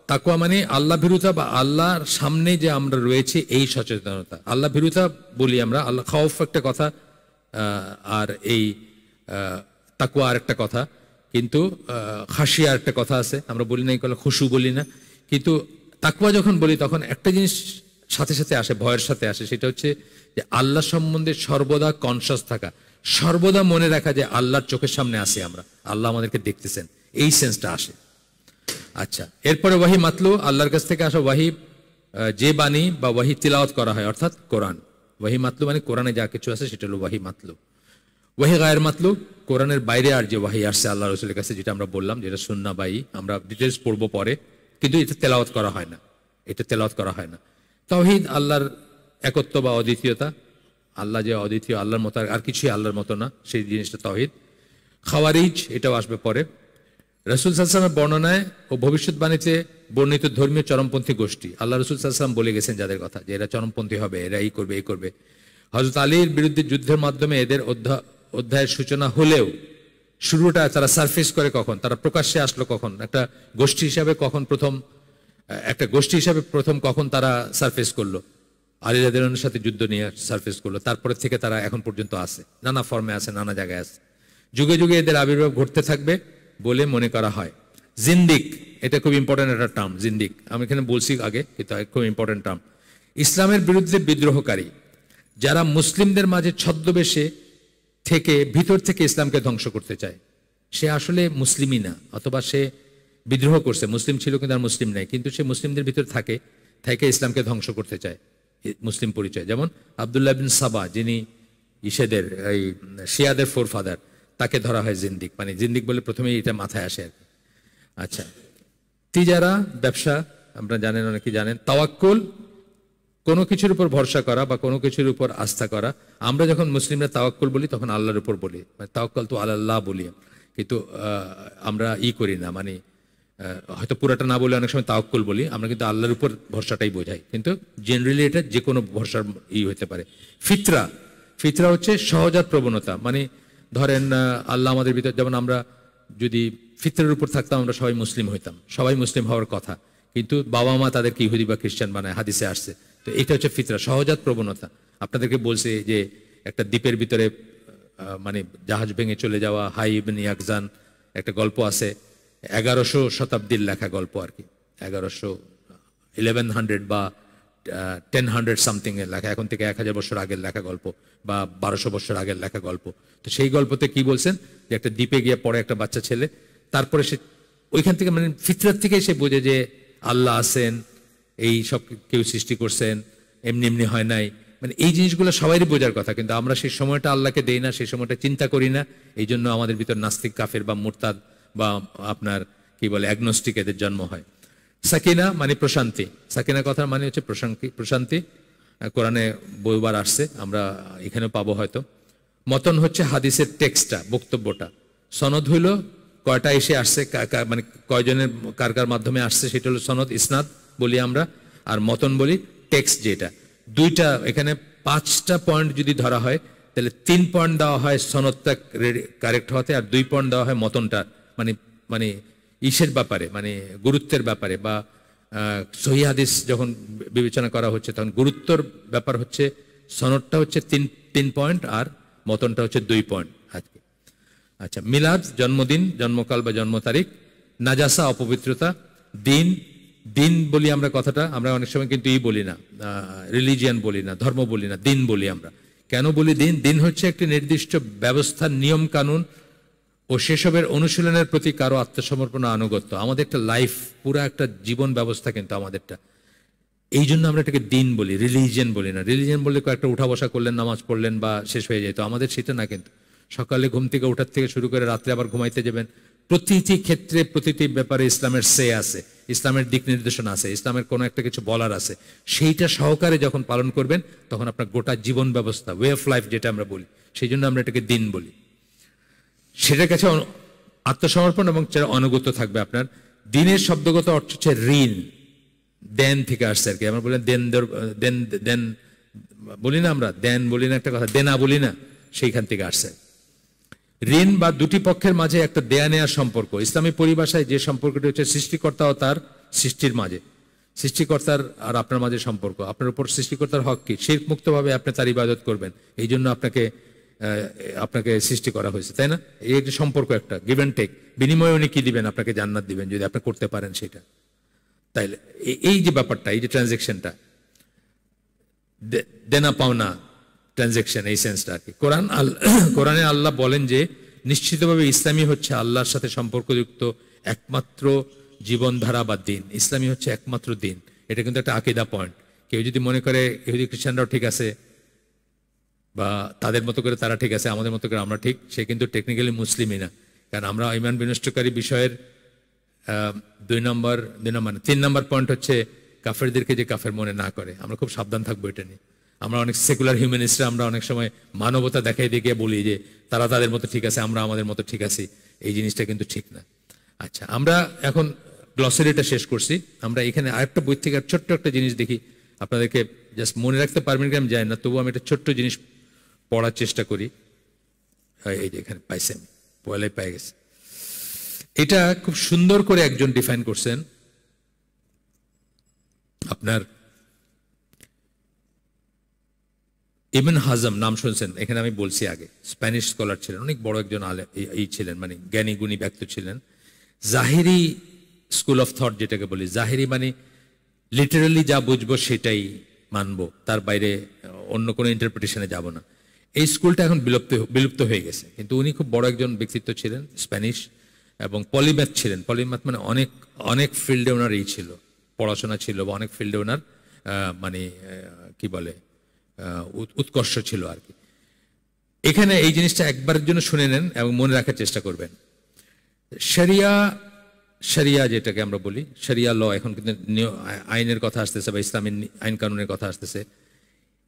তাকওয়া মানে আল্লাহ ভীরুতা বা আল্লাহর সামনে যে আমরা রয়েছে এই সচেতনতা। আল্লাহ ভীরুতা বলি আমরা, আল্লাহ খাউফ একটা কথা, আর এই তাকওয়া আর একটা কথা, কিন্তু খাশিয়া আর একটা কথা আছে, আমরা বলি না এগুলো, খুশু বলি না, কিন্তু তাকওয়া যখন বলি তখন একটা জিনিস সাথে সাথে আসে, ভয়ের সাথে আসে, সেটা হচ্ছে যে আল্লাহ সম্বন্ধে সর্বদা কনসাস থাকা, সর্বদা মনে রাখা যে আল্লাহর চোখের সামনে আসি আমরা, আল্লাহ আমাদেরকে দেখতেছেন, এই সেন্সটা আসে। আচ্ছা, এরপরে ওয়াহি মাতলু, আল্লাহর কাছ থেকে আসা ওয়াহি, যে বাণী বা ওয়াহি তিলাওয়াত করা হয়, অর্থাৎ কোরআন। ওয়াহি মাতলু মানে কোরআনে যা কিছু আছে সেটা হলো ওয়াহি মাতলু। ওয়াহি গায়ের মাতলু, কোরআনের বাইরে আর যে ওয়াহি আসছে আল্লাহ রসুলের কাছে, যেটা আমরা বললাম, যেটা সুন্নাহ বাই, আমরা ডিটেলস পড়বো পরে, কিন্তু এটা তেলাওয়াত করা হয় না। তাওহীদ, আল্লাহর একত্ব বা অদ্বিতীয়তা, আল্লাহ যে অদ্বিতীয়, আল্লাহর মতো আর কিছুই আল্লাহর মতো না, সেই জিনিসটা তাওহীদ। খাওয়ারিজ, এটাও আসবে পরে। রাসূল সাল্লাল্লাহু আলাইহি ওয়াসাল্লামের বর্ণনায় ও ভবিষ্যৎবাণীতে বর্ণিত ধর্মীয় চরমপন্থী গোষ্ঠী, আল্লাহ রাসূল সাল্লাল্লাহু আলাইহি ওয়াসাল্লাম বলে গেছেন যাদের কথা, যে এরা চরমপন্থী হবে, এরা এই করবে। হযরত আলীর বিরুদ্ধে যুদ্ধের মাধ্যমে এদের অধ্যায়ের সূচনা হলেও শুরুটা তারা সারফেস করে কখন, তারা প্রকাশ্যে আসলো কখন, একটা গোষ্ঠী হিসাবে প্রথম কখন তারা সারফেস করলো, আলী রাদিয়াল্লাহু আনহুর সাথে যুদ্ধ নিয়ে সারফেস করলো, তারপরে থেকে তারা এখন পর্যন্ত আছে, নানা ফর্মে আছে, নানা জায়গায় আছে। যুগে যুগে এদের আবির্ভাব ঘটতে থাকবে বলে মনে করা হয়। জিন্দিক, এটা খুব ইম্পর্টেন্ট একটা টার্ম, জিন্দিক। আমি এখানে বলছি আগে, কিন্তু খুব ইম্পর্টেন্ট টার্ম। ইসলামের বিরুদ্ধে বিদ্রোহকারী, যারা মুসলিমদের মাঝে ছদ্মবেশে থেকে ভিতর থেকে ইসলামকে ধ্বংস করতে চায়। সে আসলে মুসলিমই না, অথবা সে বিদ্রোহ করছে, মুসলিম ছিল কিন্তু আর মুসলিম নাই, কিন্তু সে মুসলিমদের ভিতর থেকে ইসলামকে ধ্বংস করতে চায়, মুসলিম পরিচয়। যেমন আব্দুল্লাহ বিন সাবা, যিনি ইসেদের এই শিয়াদের ফোরফাদার, তাকে ধরা হয় জিন্দিক। মানে জিন্দিক বলে প্রথমেই এটা মাথায় আসে আর কি। আচ্ছা, তিজারা, ব্যবসা, আপনারা জানেন, অনেকে জানেন। তাওয়াক্কুল, কোনো কিছুর উপর ভরসা করা বা কোনো কিছুর উপর আস্থা করা। আমরা যখন মুসলিমরা তাওয়াক্কুল বলি তখন আল্লাহর উপর বলি, তাওয়াক্কাল তো আলাল্লাহ বলি, কিন্তু আমরা করি না, মানে হয়তো পুরাটা না বলে অনেক সময় তাওয়াক্কুল বলি আমরা, কিন্তু আল্লাহর উপর ভরসাটাই বোঝাই, কিন্তু জেনারেলি এটা যে কোনো ভরসার হতে পারে। ফিতরা, ফিতরা হচ্ছে সহজাত প্রবণতা, মানে ধরেন আল্লাহ আমাদের ভিতর, যেমন আমরা যদি ফিতরের উপর থাকতাম আমরা সবাই মুসলিম হইতাম, সবাই মুসলিম হওয়ার কথা, কিন্তু বাবা মা তাদেরকে ইহুদি বা খ্রিস্টান বানায়, হাদিসে আসছে। তো এটা হচ্ছে ফিতরা, সহজাত প্রবণতা। আপনাদেরকে বলছে যে একটা দ্বীপের ভিতরে মানে জাহাজ ভেঙে চলে যাওয়া, হাই ইবন ইয়াকজান, একটা গল্প আছে, 1100 শতাব্দীর লেখা গল্প আর কি, 1100 বা 1000 সামথিং এর লেখা, এখন থেকে 1000 বছর আগের লেখা গল্প, বা 1200 বছর আগের লেখা গল্প। তো সেই গল্পতে কি বলছেন, যে একটা দ্বীপে গিয়ে পড়ে একটা বাচ্চা ছেলে, তারপরে সে ওইখান থেকে, মানে ফিতরাত থেকে সে বোঝে যে আল্লাহ আছেন, এই সব কেউ সৃষ্টি করছেন, এমনি এমনি হয় নাই, মানে এই জিনিসগুলো সবারই বোঝার কথা, কিন্তু আমরা সেই সময়টা আল্লাহকে দেই না, সেই সময়টা চিন্তা করি না। এই জন্য আমাদের ভিতর নাস্তিক, কাফের বা মুরতাদ বা আপনার কি বলে অ্যাগনোস্টিক এদের জন্ম হয়। সাকিনা মানে প্রশান্তি, সাকিনা কথার মানে হচ্ছে প্রশান্তি। কোরআনে বহুবার আসছে, আমরা এখানেও পাবো হয়তো। মতন হচ্ছে হাদিসের টেক্সটটা, বক্তব্যটা। সনদ হইল কয়টা এসে আসছে, মানে কয়জনের কার কার মাধ্যমে আসছে, সেটা হলো সনদ, ইসনাদ বলি আমরা। আর মতন বলি টেক্সট, যেটা দুইটা, এখানে 5টা পয়েন্ট যদি ধরা হয় তাহলে 3 পয়েন্ট দেওয়া হয় সনদটা কারেক্ট হতে, আর 2 পয়েন্ট দেওয়া হয় মতনটা, মানে মানে ইসের ব্যাপারে, মানে গুরুত্বের ব্যাপারে, বা সহিহ হাদিস যখন বিবেচনা করা হচ্ছে তখন গুরুত্বর ব্যাপার হচ্ছে সনদটা হচ্ছে 3 পয়েন্ট, আর মতনটা হচ্ছে 2 পয়েন্ট আজকে। আচ্ছা, মিলাদ জন্মদিন, জন্মকাল বা জন্ম তারিখ। নাজাসা অপবিত্রতা। দিন, দিন বলি আমরা কথাটা, আমরা অনেক সময় কিন্তু বলি না, রিলিজিয়ান বলি না, ধর্ম বলি না, দিন বলি আমরা। কেন বলি দিন? দিন হচ্ছে একটি নির্দিষ্ট ব্যবস্থার নিয়ম কানুন ও সেসবের অনুশীলনের প্রতি কারো আত্মসমর্পণ, আনুগত্য। আমাদের একটা লাইফ, পুরো একটা জীবন ব্যবস্থা কিন্তু আমাদেরটা, এই জন্য আমরা এটাকে দিন বলি, রিলিজিয়ান বলি না। রিলিজিয়ান বললে কয়েকটা উঠা বসা করলেন, নামাজ পড়লেন বা শেষ হয়ে যায়, তো আমাদের সেটা না। কিন্তু সকালে ঘুম থেকে ওঠার থেকে শুরু করে রাত্রে আবার ঘুমাইতে যাবেন, প্রতিটি ক্ষেত্রে প্রতিটি ব্যাপারে ইসলামের সে আছে, ইসলামের দিক নির্দেশনা আছে, ইসলামের কোনো একটা কিছু বলার আছে। সেইটা সহকারে যখন পালন করবেন তখন আপনার গোটা জীবন ব্যবস্থা, ওয়ে অফ লাইফ যেটা আমরা বলি, সেই জন্য আমরা এটাকে দিন বলি। সেটার কাছে আত্মসমর্পণ এবং অনুগত থাকবে আপনার। দিনের শব্দগত অর্থ হচ্ছে ঋণ, দেন থেকে আসছে আর কি। আমরা বলি দেন, দেন দেন বলি না আমরা, দেন বলি না, একটা কথা দেনা বলি না, সেইখান থেকে আসছে। ঋণ বা দুটি পক্ষের মাঝে একটা দেয়া নেয়ার সম্পর্ক। ইসলামী পরিভাষায় যে সম্পর্কটি হচ্ছে সৃষ্টিকর্তা ও তার সৃষ্টির মাঝে, সৃষ্টিকর্তার আর আপনার মাঝে সম্পর্ক। আপনার উপর সৃষ্টিকর্তার হক কি? শিরক মুক্তভাবে আপনি তার ইবাদত করবেন, এই জন্য আপনাকে সৃষ্টি করা হয়েছে, তাই না? এই যে সম্পর্ক, একটা গিভ অ্যান্ড টেক, বিনিময়ে উনি কি দিবেন? আপনাকে জান্নাত দিবেন যদি আপনি করতে পারেন সেটা। তাইলে এই যে ব্যাপারটা, এই যে ট্রানজেকশনটা, দেনা পাওনা ট্রানজেকশন, এই সেন্সটা আর কি। কোরআনে আল্লাহ বলেন যে নিশ্চিতভাবে ইসলামী হচ্ছে আল্লাহর সাথে সম্পর্কযুক্ত একমাত্র জীবনধারা বা দিন। ইসলামী হচ্ছে একমাত্র দিন। এটা কিন্তু একটা আকিদা পয়েন্ট। কেউ যদি মনে করে ইহুদি খ্রিস্টানরাও ঠিক আছে বা তাদের মতো করে তারা ঠিক আছে, আমাদের মতো করে আমরা ঠিক, সে কিন্তু টেকনিক্যালি মুসলিমই না। কারণ আমরা ঈমান বিনষ্টকারী বিষয়ের 3 নম্বর পয়েন্ট হচ্ছে কাফেরদেরকে যে কাফের মনে না করে। আমরা খুব সাবধান থাকবো এটা নিয়ে। আমরা অনেক সেকুলার হিউম্যানিস্টরা আমরা অনেক সময় মানবতা দেখাই দিয়ে বলি যে তারা তাদের মতো ঠিক আছে, আমরা আমাদের মতো ঠিক আছি। এই জিনিসটা কিন্তু ঠিক না। আচ্ছা, আমরা এখন গ্লসারিটা শেষ করছি। আমরা এখানে আরেকটা বই থেকে ছোট্ট একটা জিনিস দেখি, আপনাদেরকে জাস্ট মনে রাখতে পারবেন কি আমি জানি না, তবু আমি একটা ছোট্ট জিনিস পড়ার চেষ্টা করি। এই যে এখানে পাইছি, আমি পয়লাই পাই গেছি। এটা খুব সুন্দর করে একজন ডিফাইন করছেন। আপনার ইবন হাজম নাম শুনছেন, এখানে আমি বলছি আগে, স্প্যানিশ স্কলার ছিলেন, অনেক বড় একজন এই ছিলেন, মানে জ্ঞানী গুণী ব্যক্তি ছিলেন। জাহিরি স্কুল অফ থট যেটাকে বলি, জাহিরি মানে লিটারালি যা বুঝবো সেটাই মানবো, তার বাইরে অন্য কোনো ইন্টারপ্রিটেশনে যাব না। এই স্কুলটা এখন বিলুপ্ত হয়ে গেছে, কিন্তু উনি খুব বড় একজন ব্যক্তিত্ব ছিলেন, স্প্যানিশ, এবং পলিম্যাথ ছিলেন। পলিম্যাথ মানে অনেক অনেক ফিল্ডে ওনার এই ছিল, পড়াশোনা ছিল, বা অনেক ফিল্ডে ওনার মানে কি বলে উৎকর্ষ ছিল আর কি। এখানে এই জিনিসটা একবারের জন্য শুনে নেন এবং মনে রাখার চেষ্টা করবেন। শরিয়া যেটাকে আমরা বলি, শরিয়া ল, এখন কিন্তু আইনের কথা আসতেছে, বা ইসলামের আইন কানুনের কথা আসতেছে,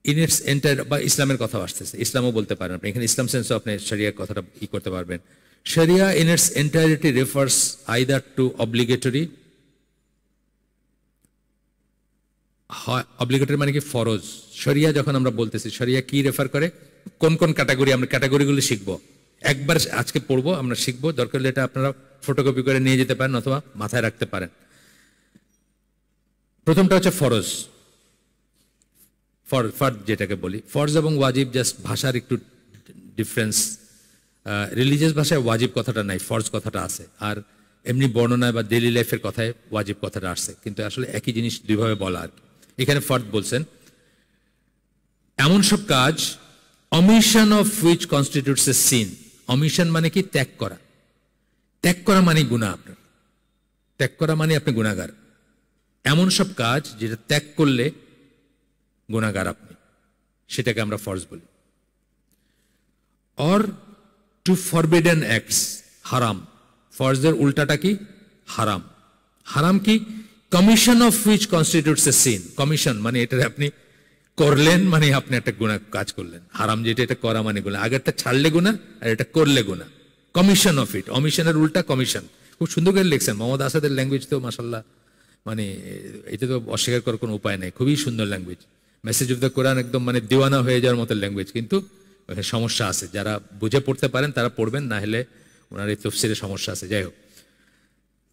ইন ইটস এন্টায়ার, বা ইসলামের কথা আসতেছে, ইসলামও বলতে পারেন আপনি, এখানে ইসলাম সেন্সও আপনি শরিয়ার কথাটা ই করতে পারবেন। শরিয়া in its entirety refers either to obligatory মানে কি ফরজ। শরিয়া যখন আমরা বলতেছি, শরিয়া কি রেফার করে, কোন কোন ক্যাটাগরি, আমরা ক্যাটাগরিগুলো শিখবো, একবার আজকে পড়বো, আমরা শিখবো, দরকার হলে এটা আপনারা ফটোকপি করে নিয়ে যেতে পারেন অথবা মাথায় রাখতে পারেন। প্রথমটা হচ্ছে ফরজ, ফরজ যেটাকে বলি। ফরজ এবং ওয়াজিব জাস্ট ভাষার একটু ডিফারেন্স। রিলিজিয়াস ভাষায় ওয়াজিব কথাটা নাই, ফরজ কথাটা আছে, আর এমনি বর্ণনায় বা ডেইলি লাইফের কথায় ওয়াজিব কথাটা আসছে, কিন্তু আসলে একই জিনিস দুইভাবে বলা আর কি। এখানে ফরজ বলছেন এমন সব কাজ, omission of which constitutes a sin. Omission মানে কি, ত্যাগ করা। ত্যাগ করা মানে গুনাহ, আপনার ত্যাগ করা মানে আপনি গুনাহগার। এমন সব কাজ যেটা ত্যাগ করলে গুনাহগার আপনি, সেটাকে আমরা ফরজ বলি। অর টু ফরবিডেন অ্যাক্টস, হারাম। ফরজের উল্টাটা কি, হারাম। হারাম কি, commission of which constitutes a sin. Commission মানে এটা আপনি করলেন, মানে আপনি একটা গুনাহ কাজ করলেন। হারাম যেটা, এটা করা মানে গুনাহ, আগেরটা ছাড়লে গুনাহ আর এটা করলে গুনাহ। কমিশন অফ ইট, অমিশনের উল্টা কমিশন। খুব সুন্দর করে লিখছেন মোহাম্মদ আসাদের ল্যাঙ্গুয়েজ তো মাশাআল্লাহ, মানে এটা তো অস্বীকার করার কোনো উপায় নেই, খুবই সুন্দর ল্যাঙ্গুয়েজ। মেসেজ অফ দ্য কোরআন একদম মানে দিওয়ানা হয়ে যাওয়ার মতো ল্যাঙ্গুয়েজ, কিন্তু সমস্যা আছে, যারা বুঝে পড়তে পারেন তারা পড়বেন, না হলে ওনার এই তফসিরে সমস্যা আছে। যাই হোক,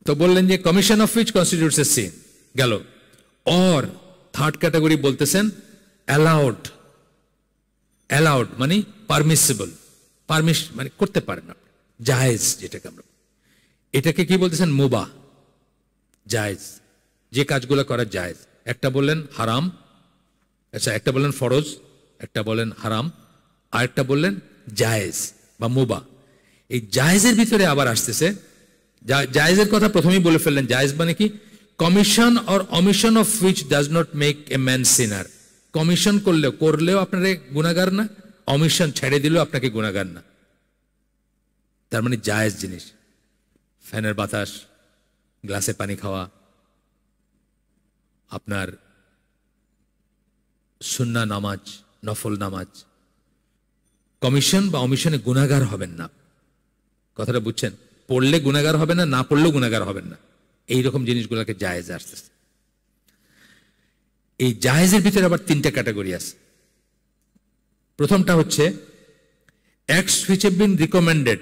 তো বললেন যে commission of which constitutes a sin গেল। অর থার্ড ক্যাটাগরি বলতেছেন অ্যালাউড। অ্যালাউড মানে পারমিসিবল, মানে করতে পারেন আপনি, জায়েজ যেটাকে আমরা, এটাকে কি বলতেছেন, মুবাহ, জায়েজ, যে কাজগুলো করা জায়েজ। একটা বললেন হারাম, আচ্ছা একটা বললেন ফরজ, একটা বলেন হারাম, আর একটা বললেন জায়েজ বা মুবাহ। এই জায়েজের ভিতরে আবার আসতেছে, জায়েজের কথা প্রথমেই বলে ফেললেন। জায়েজ মানে কি, commission or omission of which does not make a man sinner. Commission করলেও আপনার গুনাহগার না, অমিশন ছেড়ে দিলেও আপনাকে গুনাহগার না, তার মানে জায়েজ জিনিস। ফ্যানের বাতাস, গ্লাসে পানি খাওয়া, আপনার সুন্নাহ নামাজ, নফল নামাজ, কমিশন বা অমিশনে গুনাহগার হবেন না। কথাটা বুঝছেন, পড়লে গুনাহগার হবে না, না পড়লেও গুনাহগার হবেন না, এইরকম জিনিসগুলোকে জায়েজ আসতেছে। এই জায়েজের ভিতরে আবার তিনটা ক্যাটাগরি আছে। প্রথমটা হচ্ছে acts which have been recommended,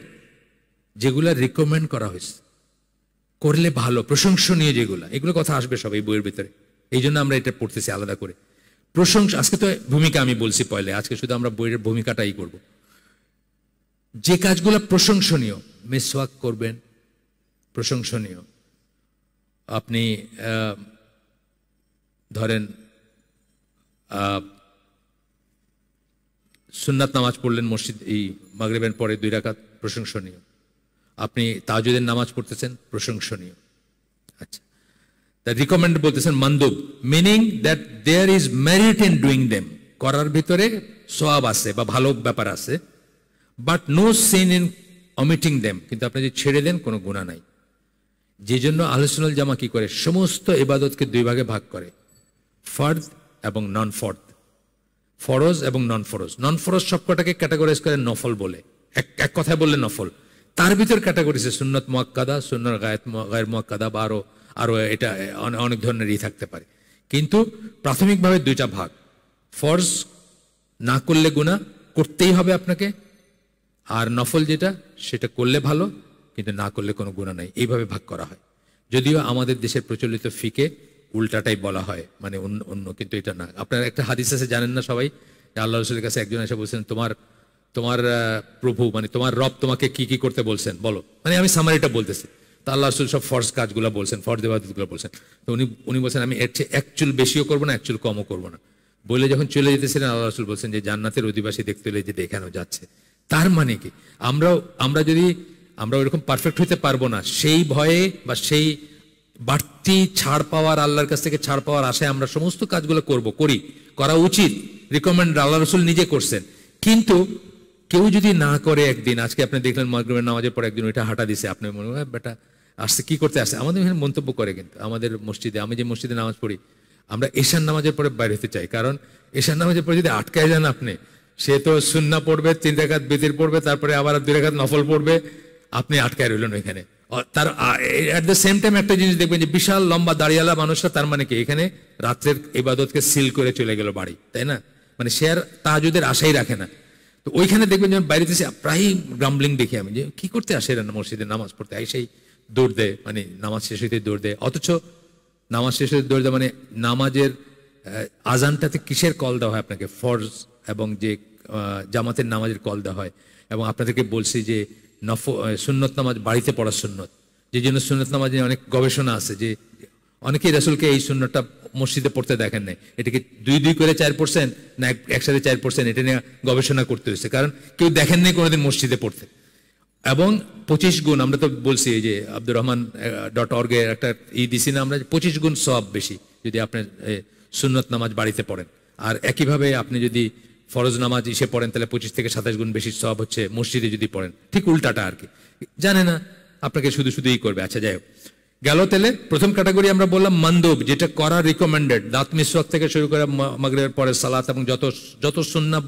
যেগুলা রিকমেন্ড করা হয়েছে, করলে ভালো, প্রশংসনীয় যেগুলা, এগুলো কথা আসবে সব এই বইয়ের ভিতরে, এই জন্য আমরা এটা পড়তেছি আলাদা করে। প্রশংসা, আজকে তো ভূমিকা আমি বলছি পয়লে, আজকে শুধু আমরা বইয়ের ভূমিকাটাই করব। যে কাজগুলো প্রশংসনীয়, মিসওয়াক করবেন, প্রশংসনীয়। আপনি ধরেন সুন্নাত নামাজ পড়লেন মসজিদ, এই মাগরিবের পরে 2 রাকাত, প্রশংসনীয়। আপনি তাহাজ্জুদের নামাজ পড়তেছেন, প্রশংসনীয়। আচ্ছা, তা রিকমেন্ড বলতেছেন মানদুব, meaning that there is merit in doing them, করার ভিতরে সওয়াব আছে বা ভালো ব্যাপার আছে, but no sin in omitting them, কিন্তু আপনি যদি ছেড়ে দেন কোনো গুনাহ নাই। যে জন্য আহলে সুন্নাত জামা কি করে, সমস্ত ইবাদতকে 2 ভাগে ভাগ করে, ফরজ এবং নন ফরজ, ফরজ এবং নন ফরজ। নন ফরজ সবকটাকে ক্যাটাগরাইজ করে নফল বলে, এক কথায় বললে নফল। তার ভিতর ক্যাটাগরি আছে সুন্নাত মুআক্কাদা, সুন্নাত গায়র মুআক্কাদা, বা আরো এটা অনেক ধরনেরই থাকতে পারে। কিন্তু প্রাথমিকভাবে 2টা ভাগ, ফরজ না করলে গুনাহ, করতেই হবে আপনাকে, আর নফল যেটা সেটা করলে ভালো কিন্তু না করলে কোনো গুনাহ নাই, এইভাবে ভাগ করা হয়। যদিও আমাদের দেশের প্রচলিত ফিকে উল্টাটাই বলা হয়, মানে অন্য, কিন্তু এটা না। আপনার একটা হাদিস আছে জানেন না সবাই, আল্লাহ রসুলের কাছে একজন এসে বলছেন, তোমার তোমার প্রভু মানে তোমার রব তোমাকে কি কি করতে বলছেন বলো, মানে আমি সামারিটা বলতেছি। তা আল্লাহ রসুল সব ফরজ কাজগুলো বলছেন, ফরজ ইবাদতগুলো বলছেন। তো উনি বলছেন আমি এর চেয়ে একচুল বেশিও করবো না, একচুল কমও করবো না। বলে যখন চলে যেতেছিলেন আল্লাহ রসুল বলছেন যে জান্নাতের অধিবাসী দেখতে হলে যে দেখানো যাচ্ছে। তার মানে কি আমরা ওইরকম পারফেক্ট হইতে পারবো না, সেই ভয়ে বা সেই বাড়তি ছাড় পাওয়ার, আল্লাহর কাছ থেকে ছাড় পাওয়ার আশায় আমরা সমস্ত কাজগুলো করা উচিত, রিকমেন্ড আল্লাহ রসুল নিজে করছেন। কিন্তু কেউ যদি না করে, একদিন আজকে আপনি দেখলেন মাগরিবের নামাজের পর একদিন ওইটা হাঁটা দিছে, আপনি মনে হয় বেটা আসছে কি করতে আসছে, আমাদের এখানে মন্তব্য করে। কিন্তু আমাদের মসজিদে, আমি যে মসজিদে নামাজ পড়ি, আমরা এশার নামাজের পরে বাইরে হতে চাই, কারণ এশার নামাজের পরে যদি আটকায় যান আপনি, সে তো সুন্নাহ পড়বে, 3 রাকাত বিতির পড়বে, তারপরে আবার 2 রাকাত নফল পড়বে, আপনি আটকায় রইলেন ওইখানে। তার এট দ্য সেম টাইম একটা জিনিস দেখবেন যে বিশাল লম্বা দাঁড়িয়ালা মানুষরা, তার মানে কি এখানে রাত্রের ইবাদতকে সিল করে চলে গেল বাড়ি, তাই না? মানে সে আর তাহাজ্জুদের আশাই রাখে না। তো ওইখানে দেখবেন যেমন বাইরেতে প্রায়ই গ্রাম্বলিং দেখি আমি, যে কি করতে আসে এরা মসজিদে নামাজ পড়তে, সেই দৌড় দেয়, মানে নামাজ শেষ হইতে দৌড় দেয়। অথচ নামাজ শেষ হইতে দৌড় দেয় মানে নামাজের আজানটাতে কিসের কল দেওয়া হয় আপনাকে? ফরজ এবং যে জামাতের নামাজের কল দেওয়া হয়। এবং আপনাদেরকে বলছি যে সুন্নত নামাজ বাড়িতে পড়া সুন্নত, যে জন্য সুন্নত নামাজ নিয়ে অনেক গবেষণা আছে, যে অনেকেই রাসূলকে এই সুন্নতটা মসজিদে পড়তে দেখেন নাই। এটাকে 2 করে 4% না একসাথে 4%, এটা নিয়ে গবেষণা করতে হয়েছে, কারণ কেউ দেখেন নাই কোনোদিন মসজিদে পড়তে। এবং 25 গুণ, আমরা তো বলছি এই যে abdurrahman.org এর একটা দিছি না আমরা, 25 গুণ সওয়াব বেশি যদি আপনি সুন্নত নামাজ বাড়িতে পড়েন। আর একইভাবে আপনি যদি ফরজ নামাজ ইসে পড়েন, তাহলে 25 থেকে 27 গুণ বেশি সওয়াব হচ্ছে মসজিদে যদি পড়েন। ঠিক উল্টাটা আর কি, জানে না, আপনাকে শুধু শুধুই করবে। আচ্ছা যাই হোক, গেল তাহলে প্রথম ক্যাটাগরি আমরা বললাম মানদুব, যেটা করা রিকমেন্ডেড, দাঁত মিসওয়াক থেকে শুরু করে মাগরিবের পরে সালাত এবং যত সুন্নাহ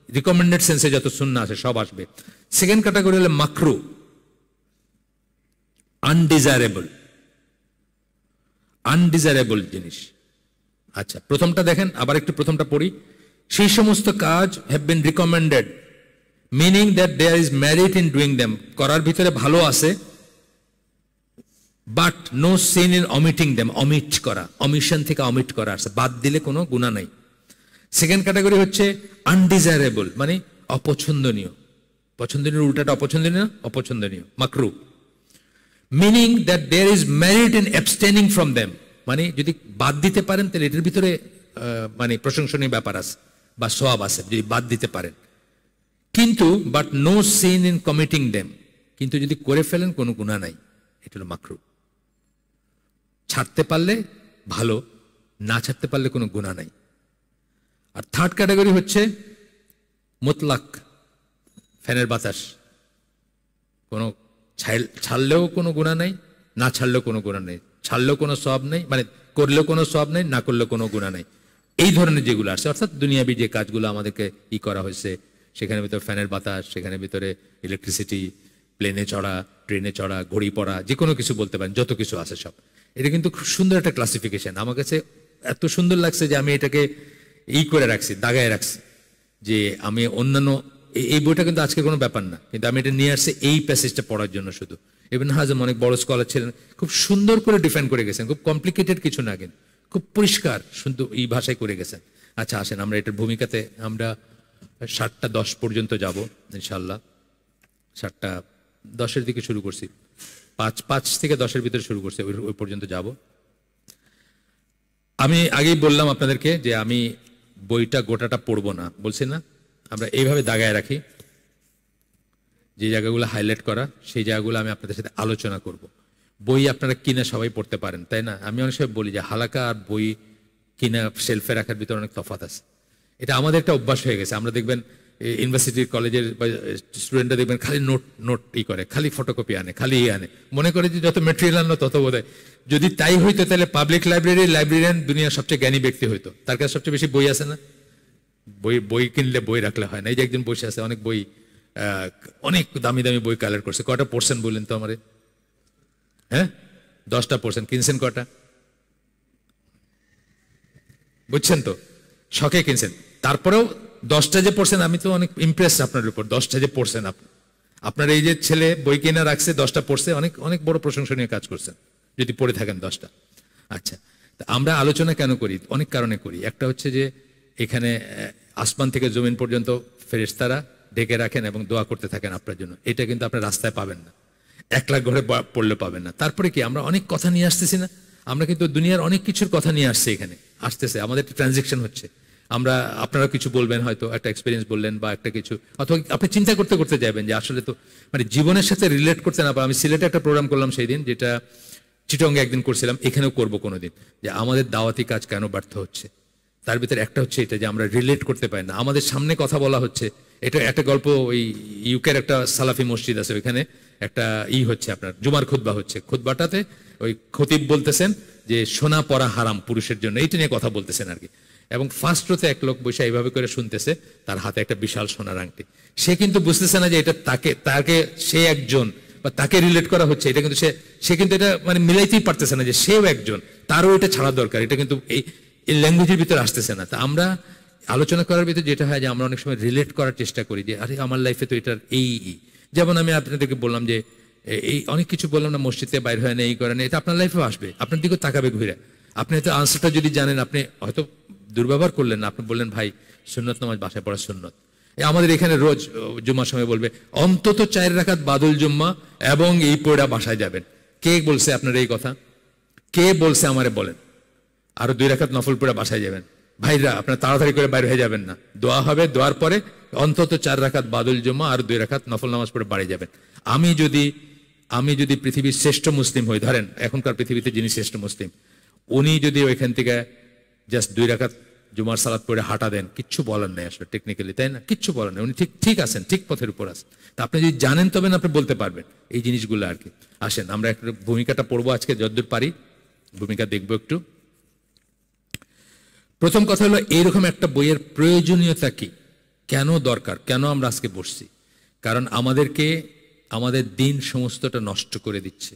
রিকমেন্ডেড সেন্সে যত সুন্নাহ আছে সব আসবে। সেকেন্ড ক্যাটাগরি হলো মাকরু, আনডিজারেবল জিনিস। আচ্ছা, প্রথমটা দেখেন, আবার একটু প্রথমটা পড়ি। সেই সমস্ত কাজ have been recommended, meaning that there is merit in doing them, করার ভিতরে ভালো আছে, but no sin in omitting them, omit করা, অমিশন থেকে অমিট করা আছে, বাদ দিলে কোনো গুনাহ নাই। সেকেন্ড ক্যাটাগরি হচ্ছে আনডিজারেবল, মানে অপছন্দনীয়। পছন্দনীয় উল্টাটা অপছন্দনীয়, মাকরু। Meaning that there is merit in abstaining from them, মানে যদি বাদ দিতে পারেন তাহলে এটার ভিতরে মানে প্রশংসনীয় ব্যাপার আছে বা সওয়াব আছে যদি বাদ দিতে পারেন। কিন্তু but no sin in committing them, কিন্তু যদি করে ফেলেন কোনো গুনাহ নাই, এটা হলো মাকরু। ছাড়তে পারলে ভালো, না ছাড়তে পারলে কোনো গুনাহ নাই। আর থার্ড ক্যাটাগরি হচ্ছে মুতলাক, ফ্যানের বাতাস, কোনো ছাড়লেও কোনো গুনাহ নাই, না ছাড়লেও কোনো গুনাহ নেই, ছাড়লেও কোনো সওয়াব নেই, মানে করলেও কোনো সওয়াব নেই, না করলেও কোনো গুনাহ নেই। এই ধরনের যেগুলো আসছে, অর্থাৎ দুনিয়াবি যে কাজগুলো আমাদেরকে করা হয়েছে, সেখানে ভিতরে ফ্যানের বাতাস, সেখানে ভিতরে ইলেকট্রিসিটি, প্লেনে চড়া, ট্রেনে চড়া, ঘড়ি পড়া, যে কোনো কিছু বলতে পারেন, যত কিছু আছে সব। এটা কিন্তু খুব সুন্দর একটা ক্লাসিফিকেশন, আমার কাছে এত সুন্দর লাগছে যে আমি এটাকে করে রাখছি, দাগায় রাখছি, যে আমি অন্যান্য এই বইটা কিন্তু আজকে কোনো ব্যাপার না, কিন্তু আমি এটা নিয়ে আসছি এই প্যাসেজটা পড়ার জন্য শুধু। ইবনে হাজম অনেক বড় স্কলার ছিলেন, খুব সুন্দর করে ডিফাইন করে গেছেন, খুব কমপ্লিকেটেড কিছু না, কিন্তু খুব পরিষ্কার সুন্দর এই ভাষায় করে গেছেন। আচ্ছা আসেন আমরা এটার ভূমিকাতে আমরা 7:10 পর্যন্ত যাব ইনশাআল্লাহ। 7:10 দিকে শুরু করছি, 5 থেকে 10 ভিতরে শুরু করছি, ওই পর্যন্ত যাব। আমি আগেই বললাম আপনাদেরকে যে আমি বইটা গোটাটা পড়বো না, বলছি না, আমরা এইভাবে দাগায় রাখি, যে জায়গাগুলো হাইলাইট করা সেই জায়গাগুলো আমি আপনাদের সাথে আলোচনা করব। বই আপনারা কিনে সবাই পড়তে পারেন, তাই না? আমি অনেক সময় বলি যে হালাকা আর বই কিনা শেলফে রাখার ভিতরে অনেক তফাৎ আছে। এটা আমাদের একটা অভ্যাস হয়ে গেছে। আমরা দেখবেন ইউনিভার্সিটির কলেজের স্টুডেন্টরা দেখবেন খালি নোট করে, খালি ফটোকপি আনে, খালি আনে, মনে করে যে যত মেটেরিয়াল আনলো তত বোধ হয়। যদি তাই হইতো তাহলে পাবলিক লাইব্রেরিয়ান দুনিয়ার সবচেয়ে জ্ঞানী ব্যক্তি হইতো, তার কাছে সবচেয়ে বেশি বই আছে না? বই কিনলে বই রাখলে হয় না। এই যে একজন বসে আছে, অনেক বই, অনেক দামি দামি বই কালেক্ট করছে। কটা পড়ছেন বললেন তো আমারে? হ্যাঁ, 10টা পড়ছেন। কিনছেন কটা? বুঝছেন তো, শখে কিনছেন। তারপরেও 10টা যে পড়ছেন, আমি তো অনেক ইমপ্রেস আপনার উপর। 10টা যে পড়ছেন, আপনার এই যে ছেলে বই কিনা রাখছে, 10টা পড়ছে, অনেক অনেক বড় প্রশংসনীয় কাজ করছেন যদি পড়ে থাকেন 10টা। আচ্ছা, আমরা আলোচনা কেন করি? অনেক কারণে করি। একটা হচ্ছে যে এখানে আসমান থেকে জমিন পর্যন্ত ফেরেশতারা ডেকে রাখেন এবং দোয়া করতে থাকেন আপনার জন্য। এটা কিন্তু আপনি রাস্তায় পাবেন না, 1 লাখ ঘরে পড়লে পাবেন না। তারপরে কি আমরা অনেক কথা নিয়ে আসতেছি না? আমরা কিন্তু দুনিয়ার অনেক কিছুর কথা নিয়ে আসছি, এখানে আসতেছে, আমাদের একটা ট্রানজেকশন হচ্ছে। আমরা, আপনারা কিছু বলবেন, হয়তো একটা এক্সপিরিয়েন্স বললেন বা একটা কিছু, অথবা আপনি চিন্তা করতে করতে যাবেন যে আসলে তো মানে জীবনের সাথে রিলেট করতে না পারে। আমি সিলেটে একটা প্রোগ্রাম করলাম সেই দিন, যেটা চিটংয়ে একদিন করছিলাম, এখানেও করবো কোনোদিন, যে আমাদের দাওয়াতি কাজ কেন ব্যর্থ হচ্ছে। তার ভিতরে একটা হচ্ছে এটা যে আমরা রিলেট করতে পারি না। আমাদের সামনে কথা বলা হচ্ছে, এটা একটা গল্প, ওই ইউকের একটা সালাফি মসজিদ আছে, ওইখানে একটা হচ্ছে আপনার জুমার খুতবা হচ্ছে। খুতবাটাতে ওই খতিব বলতেছেন যে সোনা পরা হারাম পুরুষের জন্য, এইটা নিয়ে কথা বলতেছেন আর কি। এবং ফার্স্ট রোতে এক লোক বসে এইভাবে করে শুনতেছে, তার হাতে একটা বিশাল সোনার আংটি। সে কিন্তু বুঝতেছে না যে এটা তাকে সে একজন বা তাকে রিলেট করা হচ্ছে, এটা কিন্তু সে কিন্তু এটা মানে মিলাইতেই পারতেছে না যে সেও একজন, তারও এটা ছাড়া দরকার। এটা কিন্তু এই ল্যাঙ্গুয়েজের ভিতরে আসতেছে না। তা আমরা আলোচনা করার ভিতরে যেটা হয় যে আমরা অনেক সময় রিলেট করার চেষ্টা করি যে আরে আমার লাইফে তো এটার যেমন আমি আপনাদেরকে বললাম যে এই অনেক কিছু বললাম না, মসজিদে বাইর হয় না, এই করে না, এটা আপনার লাইফেও আসবে, আপনার দিকেও তাকাবে ঘুরে। আপনি হয়তো আনসারটা যদি জানেন, আপনি হয়তো দুর্ব্যবহার করলেন না, আপনি বললেন ভাই সুন্নত নামাজ বাসায় পড়া সুন্নত। আমাদের এখানে রোজ জুম্মার সময় বলবে অন্তত 4 রাকাত বাদুল জুম্মা এবং এই পড়া বাসায় যাবেন। কে বলছে আপনার এই কথা? কে বলছে আমারে বলেন। আরো 2 রাকাত নফল পড়ে বাসায় যাবেন। ভাইরা আপনার তাড়াতাড়ি করে বাইরে হয়ে যাবেন না, দোয়া হবে, দোয়ার পরে অন্তত 4 রাকাত বাদুল জুম্মা আর 2 রাকাত নফল নামাজ পড়ে বাড়ি যাবেন। আমি যদি পৃথিবীর শ্রেষ্ঠ মুসলিম হই, ধরেন এখনকার পৃথিবীতে যিনি শ্রেষ্ঠ মুসলিম, উনি যদি ওইখান থেকে জাস্ট 2 রাকাত জুমার সালাত পড়ে হাঁটা দেন, কিচ্ছু বলার নেই আসলে টেকনিক্যালি, তাই না? কিচ্ছু বলার নেই, উনি ঠিক আছেন, ঠিক পথের উপর আছেন। তা আপনি যদি জানেন তবে না আপনি বলতে পারবেন এই জিনিসগুলো আর কি। আসেন আমরা একটা ভূমিকাটা পড়বো আজকে যতদূর পারি, ভূমিকা দেখবো একটু। প্রথম কথা হলো এইরকম একটা বইয়ের প্রয়োজনীয়তা কি, কেন দরকার, কেন আমরা আজকে বসছি? কারণ আমাদের দিন সমস্তটা নষ্ট করে দিচ্ছে।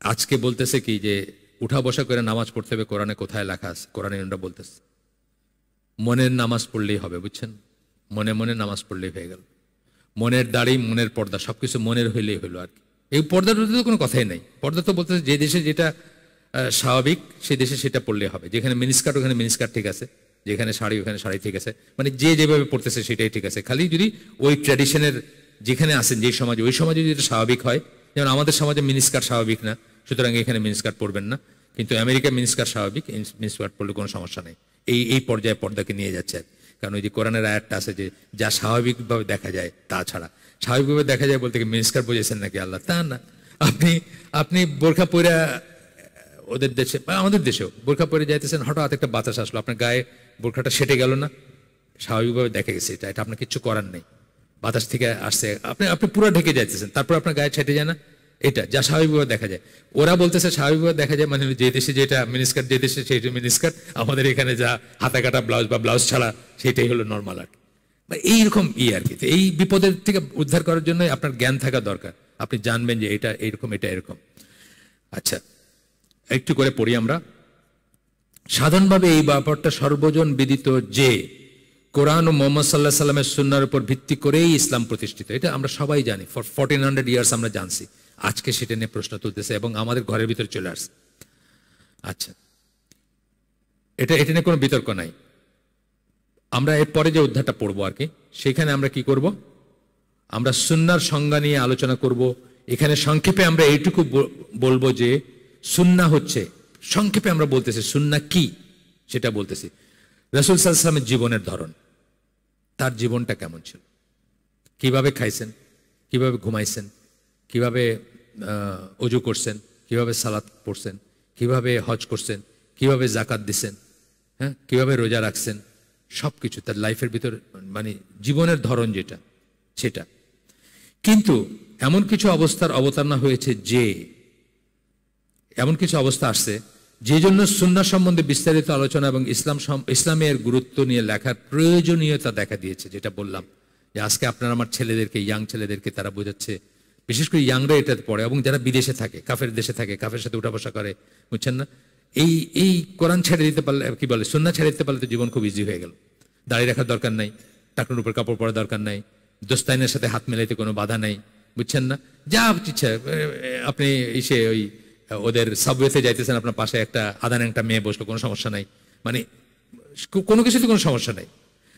আজকে বলতেছে কি যে উঠা বসা করে নামাজ পড়তে হবে, কোরআনে কোথায় লেখা আছে? কোরআনে ওটা বলতেছে মনের নামাজ পড়লেই হবে, বুঝছেন? মনে মনে নামাজ পড়লেই হয়ে গেল। মনের দাড়ি, মনের পর্দা, সবকিছু মনের হইলেই হলো আর কি। এই পর্দাটা তো কোনো কথাই নাই। পর্দা তো বলতেছে যে দেশে যেটা স্বাভাবিক সেই দেশে সেটা পড়লেই হবে। যেখানে মিনিস্কার্ট ওখানে মিনিস্কার্ট ঠিক আছে, যেখানে শাড়ি ওখানে শাড়ি ঠিক আছে, মানে যে যেভাবে পড়তেছে সেটাই ঠিক আছে। খালি যদি ওই ট্র্যাডিশনের যেখানে আছেন, যে সমাজে, ওই সমাজে যদি এটা স্বাভাবিক হয়, যেমন আমাদের সমাজে মিনিস্কার্ট স্বাভাবিক না, সুতরাং এখানে মিনিস্কার্ট পড়বেন না। কিন্তু আমেরিকা মিনিস্কার্ট স্বাভাবিক, মিনিস্কার্ট পড়লে কোনো সমস্যা নেই। এই পর্যায়ে পর্দাকে নিয়ে যাচ্ছে। কারণ ওই যে কোরআনের আয়াতটা আছে যে যা স্বাভাবিকভাবে দেখা যায় তা ছাড়া। স্বাভাবিকভাবে দেখা যায় বলতে কি মিনিস্কার্ট বুঝেছেন নাকি আল্লাহ? তা না। আপনি বোরখা পরে ওদের দেশে বা আমাদের দেশেও বোরখা পরে যাইতেছেন, হঠাৎ একটা বাতাস আসলো, আপনার গায়ে বোরখাটা সেটে গেল না? স্বাভাবিকভাবে দেখা গেছে এটা আপনার কিচ্ছু করার নেই, বাতাস থেকে আসছে, আপনি পুরো ঢেকে যাইতেছেন, তারপর আপনার গায়ে ছেটে যায় না? এটা যা স্বাভাবিকভাবে দেখা যায়। ওরা বলতেছে স্বাভাবিকভাবে দেখা যায় মানে যে দেশে যেটা মিনিস্কার্ট, যে দেশে সেইটা মিনিস্কার্ট, আমাদের এখানে যা হাতা কাটা ব্লাউজ বা ব্লাউজ ছাড়া সেটাই হলো নর্মাল আর কি। এইরকম আর কি। এই বিপদের থেকে উদ্ধার করার জন্য আপনার জ্ঞান থাকা দরকার। আপনি জানবেন যে এটা এরকম, এটা এরকম। আচ্ছা, একটু করে পড়ি আমরা। সাধারণভাবে এই ব্যাপারটা সর্বজন বিদিত যে কোরআন ও মোহাম্মদ সাল্লাহ সাল্লামের সুন্নাহর উপর ভিত্তি করেই ইসলাম প্রতিষ্ঠিত। এটা আমরা সবাই জানি, ফর 1400 ইয়ার্স আমরা জানছি। আজকে সেটা নিয়ে প্রশ্ন তুলতেছে এবং আমাদের ঘরের ভিতরে চলে আসছে। আচ্ছা, এটা নিয়ে কোনো বিতর্ক নাই। আমরা এরপরে যে অধ্যায়টা পড়বো আর কি, সেখানে আমরা কি করব? আমরা সুন্নাহর সংজ্ঞা নিয়ে আলোচনা করব। এখানে সংক্ষেপে আমরা এইটুকু বলবো যে সুন্নাহ হচ্ছে, সংক্ষেপে আমরা বলতেছি সুন্নাহ কি সেটা বলতেছি। রাসূল সাল্লাল্লাহু আলাইহি ওয়াসাল্লামের জীবনের ধরন, তার জীবনটা কেমন ছিল, কিভাবে খাইছেন, কিভাবে ঘুমাইছেন, কিভাবে ওযু করছেন, কিভাবে সালাত পড়ছেন, কিভাবে হজ করছেন, কিভাবে যাকাত দিছেন, হ্যাঁ, কিভাবে রোজা রাখছেন, সবকিছু তার লাইফের ভিতর, মানে জীবনের ধরন যেটা সেটা। কিন্তু এমন কিছু অবস্থার অবতারণা হয়েছে যে এমন কিছু অবস্থা আসছে যে জন্য সুন্নাহ সম্বন্ধে বিস্তারিত আলোচনা এবং ইসলামের গুরুত্ব নিয়ে লেখার প্রয়োজনীয়তা দেখা দিয়েছে। যেটা বললাম যে আজকে আপনার আমার ছেলেদেরকে, ইয়াং ছেলেদেরকে তারা বোঝাচ্ছে, বিশেষ করে ইয়াংরা এটাতে পড়ে এবং যারা বিদেশে থাকে, কাফের দেশে থাকে, কাফের সাথে উঠা বসা করে, বুঝছেন না? এই কোরআন ছেড়ে দিতে পারলে, কি বলে, সুন্নাহ ছেড়ে দিতে পারলে তো জীবন খুব ইজি হয়ে গেল। দাড়ি রাখার দরকার নাই, টাকনুর উপর কাপড় পরার দরকার নাই, দোস্তাইনের সাথে হাত মেলাইতে কোনো বাধা নাই, বুঝছেন না? যা ইচ্ছা আপনি ওই ওদের সাবওয়েতে যাইতেছেন, আপনার পাশে একটা আধা ন্যাংটা মেয়ে বসলো, কোনো সমস্যা নাই, মানে কোনো কিছুতে কোনো সমস্যা নাই।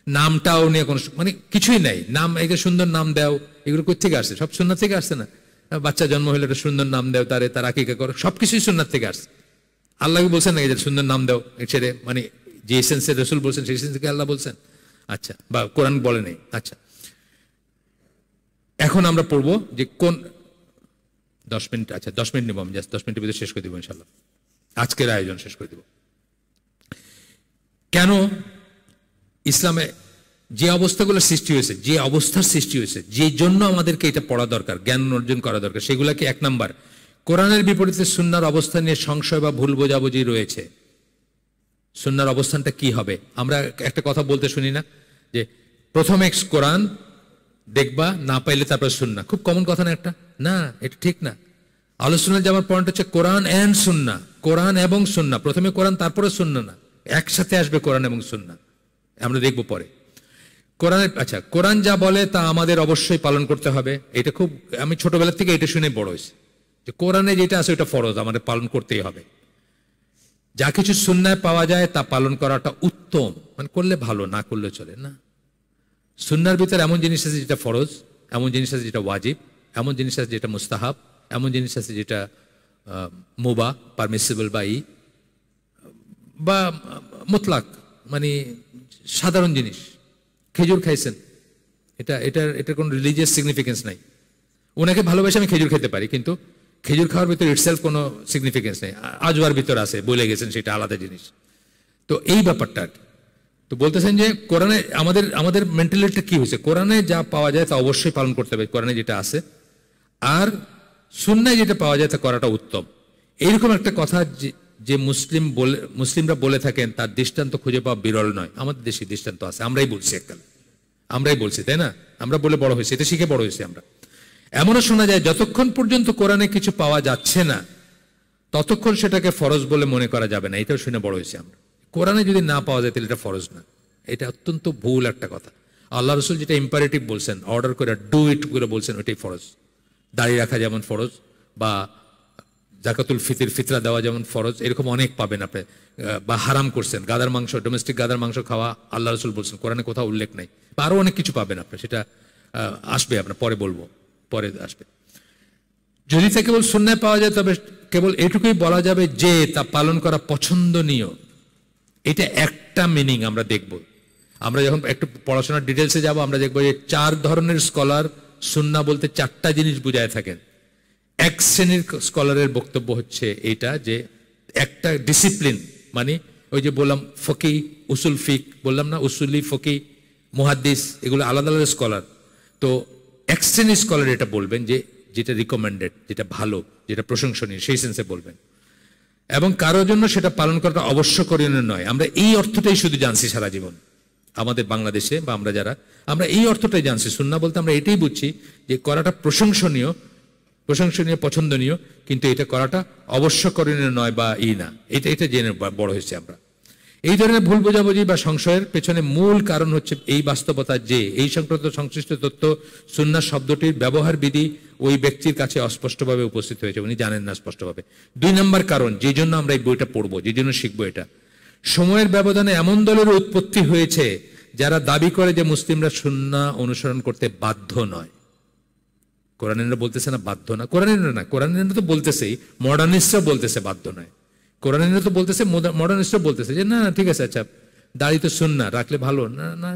নামটাও নিয়ে কোনো মানে কিছুই নাই, নাম একে সুন্দর নাম দাও, এগুলো কোথেকে আসছে? সব সুন্নাত থেকে আসছে না? বাচ্চা জন্ম হলে একটা সুন্দর নাম দাও, তার আকিকা করো, সবকিছুই সুন্নাত থেকে আসছে। আল্লাহকে বলছেন নাকি যে সুন্দর নাম দাও ছেড়ে, মানে যে এসেন্সে রসুল বলছেন সেই এসেন্সকে আল্লাহ বলছেন? আচ্ছা, বা কোরআন বলে নেই। আচ্ছা, এখন আমরা পড়বো যে কোন 10 মিনিট, আচ্ছা 10 মিনিট নেবো আমি, জাস্ট 10 মিনিটের ভিতরে শেষ করে দেবো ইনশাল্লাহ, আজকের আয়োজন শেষ করে দেব। কেন ইসলামে যে অবস্থাগুলো সৃষ্টি হয়েছে, যে অবস্থার সৃষ্টি হয়েছে, যে জন্য আমাদেরকে এটা পড়া দরকার, জ্ঞান অর্জন করা দরকার, সেগুলোকে 1 নাম্বার, কোরআনের বিপরীতে সুন্নাহর অবস্থান নিয়ে সংশয় বা ভুল বোঝাবুঝি রয়েছে। সুন্নাহর অবস্থানটা কি হবে? আমরা একটা কথা বলতে শুনি না যে প্রথমে কোরআন দেখবা, না পাইলে তারপর সুন্নাহ। খুব কমন কথা না একটা? না, এটা ঠিক না। আলোচনায় যাওয়ার পয়েন্ট হচ্ছে কোরআন এন্ড সুন্নাহ, কোরআন এবং সুন্নাহ। প্রথমে কোরআন তারপরে সুন্নাহ না, একসাথে আসবে কোরআন এবং সুন্নাহ, আমরা দেখবো পরে। কোরআনের, আচ্ছা, কোরআন যা বলে তা আমাদের অবশ্যই পালন করতে হবে। এটা খুব, আমি ছোটবেলা থেকে এটা শুনে বড় হয়েছি যে কোরআনে যেটা আছে ওটা ফরজ, আমাদের পালন করতেই হবে। যা কিছু সুন্নায় পাওয়া যায় তা পালন করাটা উত্তম, মানে করলে ভালো, না করলে চলে না। সুন্নার ভিতরে এমন জিনিস আছে যেটা ফরজ, এমন জিনিস আছে যেটা ওয়াজিব, এমন জিনিস আছে যেটা মুস্তাহাব, এমন জিনিস আছে যেটা মুবাহ, পারমিসিবল বা মুতলাক, মানে সাধারণ জিনিস। খেজুর খাইছেন, এটার কোনো রিলিজিয়াস সিগনিফিকেন্স নাই। ওনাকে ভালোবেসে আমি খেজুর খেতে পারি, কিন্তু খেজুর খাওয়ার ভিতরে ইটসেলফ কোনো সিগনিফিকেন্স নেই। আজওয়ার ভিতর আছে, বলে গেছেন, সেটা আলাদা জিনিস। তো এই ব্যাপারটা তো বলতেছেন যে কোরআনে আমাদের মেন্টালিটিটা কি হয়েছে, কোরআনে যা পাওয়া যায় তা অবশ্যই পালন করতে হবে, কোরআনে যেটা আছে, আর সুন্নায় যেটা পাওয়া যায় তা করাটা উত্তম। এইরকম একটা কথা যে মুসলিমরা বলে থাকেন, তার দৃষ্টান্ত খুঁজে পাওয়া বিরল নয়। আমাদের দেশে দৃষ্টান্ত আছে, আমরাই বলছি এককাল, আমরাই বলছি, তাই না? আমরা বলে বড় হয়েছি, এটা শিখে বড় হয়েছি আমরা। এমনও শোনা যায় যতক্ষণ পর্যন্ত কোরআনে কিছু পাওয়া যাচ্ছে না ততক্ষণ সেটাকে ফরজ বলে মনে করা যাবে না। এটাও শুনে বড় হয়েছি আমরা। কোরআনে যদি না পাওয়া যায় তাহলে এটা ফরজ না, এটা অত্যন্ত ভুল একটা কথা। আল্লাহ রসুল যেটা ইম্পারেটিভ বলছেন, অর্ডার করে ডু ইট করে বলছেন, ওইটাই ফরজ। দাড়ি রাখা যেমন ফরজ, বা জাকাতুল ফিতরা দেওয়া যেমন ফরজ, এরকম অনেক পাবেন আপনি। বা হারাম করছেন গাদার মাংস, ডোমেস্টিক গাদার মাংস খাওয়া আল্লাহ রসুল বলছেন, কোরআনে কোথাও উল্লেখ নাই। বা আরো অনেক কিছু পাবেন আপনি, সেটা আসবে, আপনার পরে বলবো, পরে আসবে। যদি তা কেবল সুন্নায় পাওয়া যায় তবে কেবল এটুকুই বলা যাবে যে তা পালন করা পছন্দনীয়। এটা একটা মিনিং আমরা দেখব। আমরা যখন একটু পড়াশোনার ডিটেলসে যাব, আমরা দেখবো যে 4 ধরনের স্কলার সুন্নাহ বলতে 4টা জিনিস বুঝায় থাকেন। এক শ্রেণীর স্কলারের বক্তব্য হচ্ছে এটা যে একটা ডিসিপ্লিন, মানে ওই যে বললাম ফকি, উসুল ফিক বললাম না, উসুলি, ফকি, মুহাদ্দিস, এগুলো আলাদা আলাদা স্কলার। তো এক শ্রেণীর স্কলার এটা বলবেন যে যেটা রিকমেন্ডেড, যেটা ভালো, যেটা প্রশংসনীয়, সেই সেন্সে বলবেন। এবং কারোর জন্য সেটা পালন করাটা অবশ্যকরীয় নয়। আমরা এই অর্থটাই শুধু জানছি সারা জীবন আমাদের বাংলাদেশে, বা আমরা এই অর্থটাই জানছি। সুন্নাহ বলতে আমরা এটাই বুঝছি যে করাটা প্রশংসনীয়, পছন্দনীয়, কিন্তু এটা করাটা অবশ্যকরণীয় নয় বা না। এটা জেনে বড় হয়েছে আমরা। এই ধরনের ভুল বোঝাবুঝি বা সংশয়ের পেছনে মূল কারণ হচ্ছে এই বাস্তবতা যে এই সংক্রান্ত সংশ্লিষ্ট তথ্য সুন্নাহ শব্দটির ব্যবহার বিধি ওই ব্যক্তির কাছে অস্পষ্টভাবে উপস্থিত হয়েছে, উনি জানেন না স্পষ্টভাবে। 2 নম্বর কারণ, যে জন্য আমরা এই বইটা পড়বো, যে জন্য শিখবো, এটা সময়ের ব্যবধানে এমন দলের উৎপত্তি হয়েছে যারা দাবি করে যে মুসলিমরা সুন্নাহ অনুসরণ করতে বাধ্য নয়। কোরআনিরা বলতেছে না বাধ্য না, কোরআনিরা তো বলতেছেই, মডার্নিস্টরা বলতেছে বাধ্য নয়। কোরআনিরা তো বলতেছে, মডার্নিস্টরা বলতেছে যে না ঠিক আছে, আচ্ছা দাড়ি তো সুন্নাহ, রাখলে ভালো, না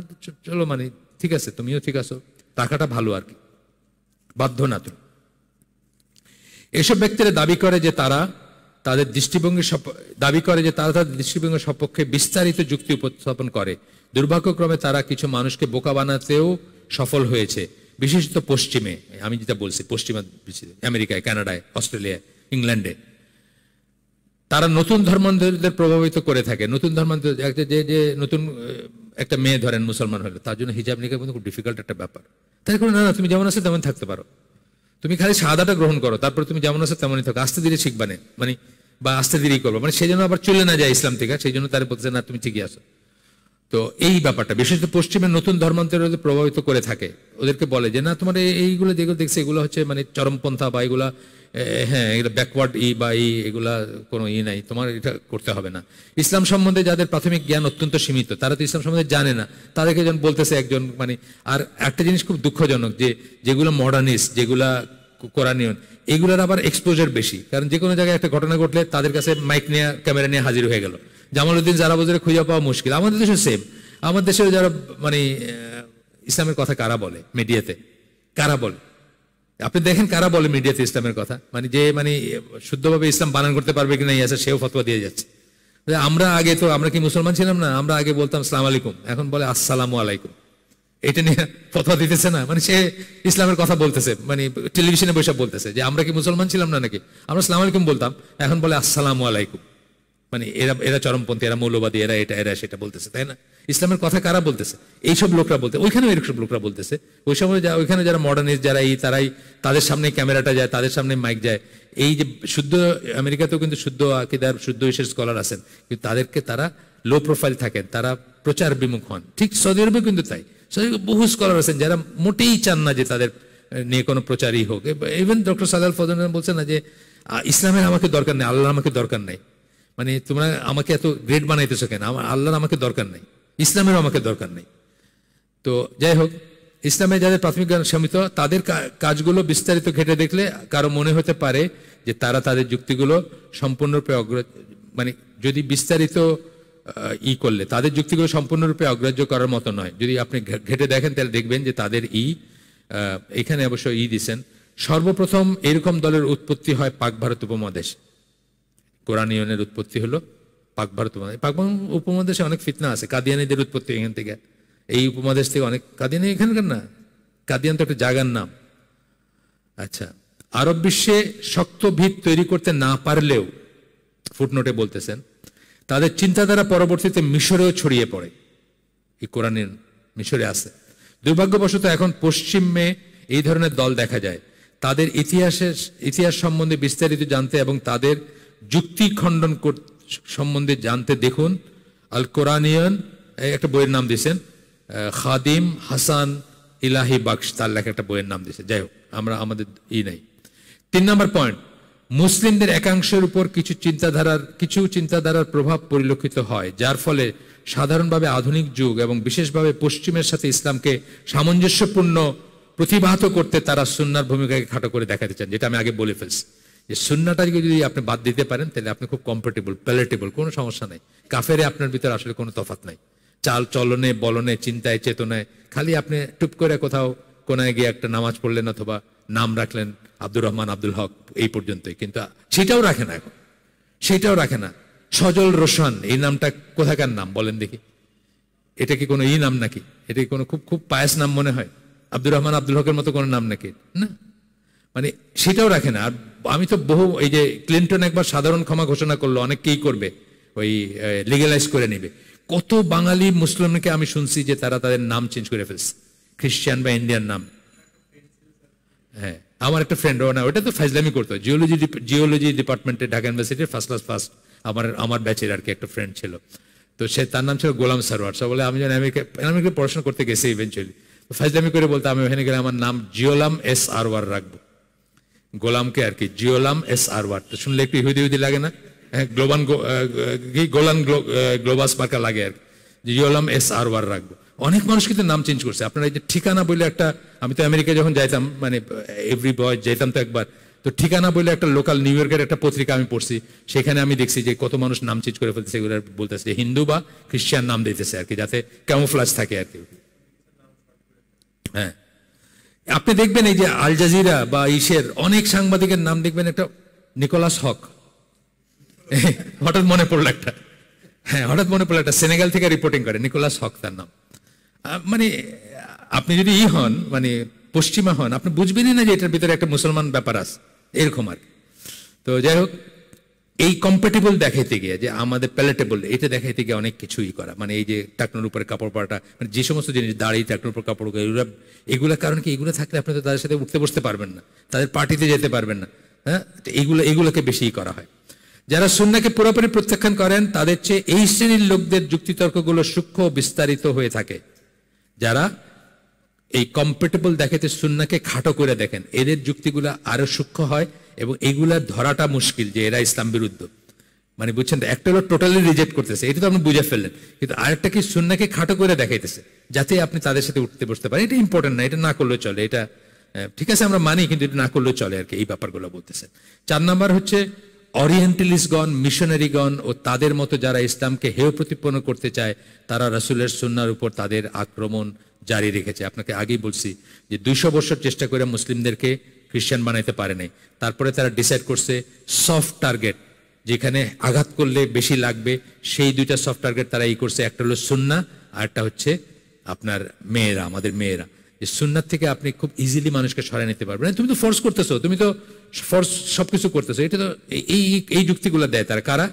চলো, মানে ঠিক আছে, তুমিও ঠিক আছো, রাখাটা ভালো আর কি, বাধ্য না তুমি। এসব ব্যক্তিরা দাবি করে যে তারা তাদের দৃষ্টিভঙ্গির সপক্ষে বিস্তারিত যুক্তি উপস্থাপন করে। দুর্ভাগ্যক্রমে তারা কিছু মানুষকে বোকা বানাতেও সফল হয়েছে, বিশেষত পশ্চিমে। আমি যেটা বলছি, পশ্চিমা আমেরিকায়, কানাডায়, অস্ট্রেলিয়ায়, ইংল্যান্ডে তারা নতুন ধর্মান্তরিতদের প্রভাবিত করে থাকে। নতুন ধর্মান্তর, যে নতুন একটা মেয়ে ধরেন মুসলমান হলো, তার জন্য হিজাব নিকাব খুব ডিফিকাল্ট একটা ব্যাপার। তাই করে না, তুমি যেমন আছো তেমন থাকতে পারো, তুমি খালি শাহাদাটা গ্রহণ করো, তারপর তুমি যেমন আছো তেমনই থাকো, আস্তে ধীরে শিখবা না, মানে বা আস্তে ধীরেই করবো, মানে সেই জন্য আবার চলে না যায় ইসলাম থেকে, সেই জন্য তারা বলছে না তুমি ঠিকই আছো। তো এই ব্যাপারটা বিশেষত পশ্চিমের নতুন ধর্মান্তরিতদের প্রভাবিত করে থাকে। ওদেরকে বলে যে না তোমার এইগুলো যেগুলো দেখছে এগুলো হচ্ছে মানে চরমপন্থা, বা এগুলা হ্যাঁ এগুলো ব্যাকওয়ার্ড বা এগুলা কোনো নাই, তোমার এটা করতে হবে না। ইসলাম সম্বন্ধে যাদের প্রাথমিক জ্ঞান অত্যন্ত সীমিত, তারা তো ইসলাম সম্বন্ধে জানে না, তাদেরকে যখন বলতেছে একজন মানে। আর একটা জিনিস খুব দুঃখজনক যে যেগুলো মডার্নিস্ট, যেগুলা কোরআনীয়, এগুলোর আবার এক্সপোজার বেশি। কারণ যে কোনো জায়গায় একটা ঘটনা ঘটলে তাদের কাছে মাইক নিয়ে ক্যামেরা নিয়ে হাজির হয়ে গেল। জামালউদ্দিন জারা বজরে খুঁজে পাওয়া মুশকিল। আমাদের দেশে সেম, আমাদের দেশেও যারা মানে ইসলামের কথা কারা বলে মিডিয়াতে, কারা বলে আপনি দেখেন, কারা বলে মিডিয়াতে ইসলামের কথা, মানে যে মানে শুদ্ধভাবে ইসলাম বানান করতে পারবে কিনা আছে সেও ফতোয়া দিয়ে যাচ্ছে। আমরা আগে তো আমরা কি মুসলমান ছিলাম না, আমরা আগে বলতাম আসসালামু আলাইকুম, এখন বলে আসসালামু আলাইকুম। এটা নিয়ে ফতোয়া দিতেছে না, মানে সে ইসলামের কথা বলতেছে, মানে টেলিভিশনে বসে বলতেছে যে আমরা কি মুসলমান ছিলাম না নাকি, আমরা আসসালামু আলাইকুম বলতাম, এখন বলে আসসালামু আলাইকুম। মানে এরা চরমপন্থী, এরা মৌলবাদী, এরা সেটা বলতেছে, তাই না? ইসলামের কথা কারা বলতেছে? এইসব লোকরা বলতে, ওইখানেও এইসব লোকরা বলতেছে। ওই সময় ওইখানে যারা মডার্নিস্ট যারা তারাই, তাদের সামনে ক্যামেরাটা যায়, তাদের সামনে মাইক যায়। এই যে শুদ্ধ আমেরিকাতেও কিন্তু শুদ্ধ আকিদার শুদ্ধ ইসের স্কলার আছেন, কিন্তু তাদেরকে তারা লো প্রোফাইল থাকেন, তারা প্রচার বিমুখ হন। ঠিক সৌদি আরবে কিন্তু তাই, সৌদি আরবে বহু স্কলার আছেন যারা মোটেই চান না যে তাদের নিয়ে কোনো প্রচারই হোক। ইভেন ডক্টর সাদাল ফজল বলছেন না যে ইসলামের আমাকে দরকার নেই, আল্লাহর আমাকে দরকার নেই, মানে তোমরা আমাকে এত গ্রেট বানাইতেছো কেন, আমার আল্লাহর আমাকে দরকার নেই, ইসলামেরও আমাকে দরকার নেই। তো যাই হোক, ইসলামে যাদের প্রাথমিক জ্ঞান সীমিত, তাদের কাজগুলো বিস্তারিত ঘেটে দেখলে কারো মনে হতে পারে যে তারা তাদের যুক্তিগুলো সম্পূর্ণরূপে মানে যদি বিস্তারিত করলে তাদের যুক্তিগুলো সম্পূর্ণরূপে অগ্রাহ্য করার মতো নয়। যদি আপনি ঘেটে দেখেন তাহলে দেখবেন যে তাদের এখানে অবশ্য দিছেন। সর্বপ্রথম এরকম দলের উৎপত্তি হয় পাক ভারত উপমহাদেশ। কোরআনীয়নের উৎপত্তি হলো পাক ভারত উপমহাদেশ। পাক উপমহাদেশে অনেক ফিতনা আছে, কাদিয়ানীদের উৎপত্তি এখান থেকে, এই উপমহাদেশ থেকে অনেক। কাদিয়ানি এখানকার না, কাদিয়ান তো একটা জায়গার নাম। আচ্ছা, আরব বিশ্বে শক্ত ভিত তৈরি করতে না পারলেও, ফুটনোটে বলতেছেন, তাদের চিন্তাধারা পরবর্তীতে মিশরেও ছড়িয়ে পড়ে। এই কোরআনের মিশরে আছে। দুর্ভাগ্যবশত এখন পশ্চিমে এই ধরনের দল দেখা যায়। তাদের ইতিহাস সম্বন্ধে বিস্তারিত জানতে এবং তাদের যুক্তি খণ্ডন সম্বন্ধে জানতে দেখুন আল কোরআনিয়ান, একটা বইয়ের নাম দিয়েছেন খাদিম হাসান ইলাহি বাক্স, তার লেখা একটা বইয়ের নাম দিয়েছে। যাই হোক, আমরা আমাদের নাই। 3 নম্বর পয়েন্ট, মুসলিমদের একাংশের উপর কিছু চিন্তাধারার প্রভাব পরিলক্ষিত হয়, যার ফলে সাধারণভাবে আধুনিক যুগ এবং বিশেষভাবে পশ্চিমের সাথে ইসলামকে সামঞ্জস্যপূর্ণ প্রতিবাহিত করতে তারা সুন্নাহর ভূমিকাকে খাটো করে দেখাতে চান। যেটা আমি আগে বলে ফেলছি যে সুন্নাহটাকে যদি আপনি বাদ দিতে পারেন তাহলে আপনি খুব কমফোর্টেবল, প্যালেটেবল, কোনো সমস্যা নাই। কাফেরে আপনার ভিতরে আসলে কোনো তফাৎ নাই, চাল চলনে বলনে চিন্তায় চেতনায়। খালি আপনি টুপ করে কোথাও কোনায় গিয়ে একটা নামাজ পড়লেন অথবা নাম রাখলেন আব্দুর রহমান, আব্দুল হক, এই পর্যন্তই। কিন্তু সেটাও রাখে না এখন, সেটাও রাখে না। সজল রোশন এই নামটা কোথাকার নাম বলেন দেখি? এটা কি কোনো নাম নাকি? এটা কি কোনো খুব খুব পায়াস নাম মনে হয়? আব্দুর রহমান আব্দুল হকের মতো কোনো নাম নাকি? না, মানে সেটাও রাখে না। আর আমি তো এই যে ক্লিন্টন একবার সাধারণ ক্ষমা ঘোষণা করলো, অনেককেই করবে, ওই লিগালাইজ করে নিবে। কত বাঙালি মুসলিমকে আমি শুনছি যে তারা তাদের নাম চেঞ্জ করে ফেলছে, খ্রিস্টান বা ইন্ডিয়ান নাম। হ্যাঁ, আমার একটা ফ্রেন্ড, ওটা তো ফাইজলামি করতো, জিওলজি ডিপার্টমেন্টে ঢাকা ইউনিভার্সিটির ফার্স্ট আমার ব্যাচের আর কি একটা ফ্রেন্ড ছিল। তো তার নাম ছিল গোলাম সারওয়ার। সব বলে আমি যখন আমেরিকা পড়াশোনা করতে গেছি ইভেনচুয়ালি, ফাইজলামি করে বলতে আমি ওখানে গেলে আমার নাম জিওলাম এস আরওয়ার রাখবো, গোলামকে আর কি জিওলাম এস আরওয়ার। তো শুনলে একটু ইহুদি লাগে না? হ্যাঁ, গোলান গ্লোবাস মার্কা লাগে আর কি, জিওলাম এস আরওয়ার রাখবো। অনেক মানুষ কিন্তু নাম চেঞ্জ করছে। আপনারা এই যে ঠিকানা বলে একটা, আমি তো আমেরিকায় যখন যাইতাম, মানে এভরি বয় যেতাম তো একবার, তো ঠিকানা বলে একটা লোকাল নিউ ইয়র্কের একটা পত্রিকা আমি পড়ছি, সেখানে আমি দেখছি যে কত মানুষ নাম চেঞ্জ করে ফেলতেছে। এগুলো বলতেছে যে হিন্দু বা খ্রিস্টান নাম দিতেছে আর কি, যাতে ক্যামোফ্লাজ থাকে আর কি। হ্যাঁ, আপনি দেখবেন এই যে আল জাজিরা বা অনেক সাংবাদিকের নাম দেখবেন একটা নিকোলাস হক। হঠাৎ মনে পড়লো একটা, হ্যাঁ হঠাৎ মনে পড়লো একটা, সেনেগাল থেকে রিপোর্টিং করে, নিকোলাস হক তার নাম। মানে আপনি যদি হন, মানে পশ্চিমা হন, আপনি বুঝবেনই না যে এটার ভিতরে একটা মুসলমান ব্যাপার আছে, এরকম আর কি। তো যাই হোক, এই কম্পেটেবল দেখাইতে গিয়ে, যে আমাদের প্যালেটেবল, এটা দেখাইতে গিয়ে অনেক কিছুই করা, মানে এই যে টাকনোর উপরে কাপড় পরাটা, মানে যে সমস্ত জিনিস, দাড়ি, টাকনোর উপর কাপড়, এগুলা কারণ কি, এগুলো থাকলে আপনি তো তাদের সাথে উঠতে বসতে পারবেন না, তাদের পার্টিতে যেতে পারবেন না। হ্যাঁ, এগুলোকে বেশি করা হয়। যারা সুন্নাহকে পুরোপুরি প্রত্যাখ্যান করেন তাদের চেয়ে এই শ্রেণীর লোকদের যুক্তিতর্কগুলো সূক্ষ্ম বিস্তারিত হয়ে থাকে। যারা এই কম্পেটেবল দেখাতে সুন্নাহকে খাটো করে দেখেন, এদের যুক্তিগুলো আরো সূক্ষ্ম হয় এবং এগুলার ধরাটা মুশকিল যে এরা ইসলাম বিরুদ্ধ, মানে বুঝছেন তো, একটা হলো টোটালি রিজেক্ট করতেছে, এটা তো আপনি বুঝে ফেললেন, কিন্তু আরেকটা কি সুন্নাহকে খাটো করে দেখাইতেছে যাতে আপনি তাদের সাথে উঠতে বসতে পারেন। এটা ইম্পর্টেন্ট না, এটা না করলেও চলে, এটা ঠিক আছে আমরা মানি, কিন্তু এটা না করলেও চলে আর কি, এই ব্যাপারগুলো বলতেছেন। 4 নাম্বার হচ্ছে অরিয়েন্টালিস্টগণ, মিশনারিগণ ও তাদের মতো যারা ইসলামকে হেয় প্রতিপন্ন করতে চায়, তারা রাসূলের সুন্নাহর উপর তাদের আক্রমণ জারি রেখেছে। আপনাকে আগেই বলছি যে 200 বছর চেষ্টা করে মুসলিমদেরকে খ্রিস্টান বানাইতে পারে নাই, তারপরে তারা ডিসাইড করছে সফট টার্গেট, যেখানে আঘাত করলে বেশি লাগবে, সেই 2টা সফট টার্গেট তারা এই করছে। একটা হলো সুন্নাহ, আর একটা হচ্ছে আপনার মেয়েরা, আমাদের মেয়েরা। যে সুন্নাত থেকে আপনি খুব ইজিলি মানুষকে সরাই নিতে পারবেন, তুমি তো ফোর্স করতেছো, তুমি তো ফোর্স সবকিছু করতেছো, এটা তো এই এই যুক্তিগুলো দেয় তারা। কারা?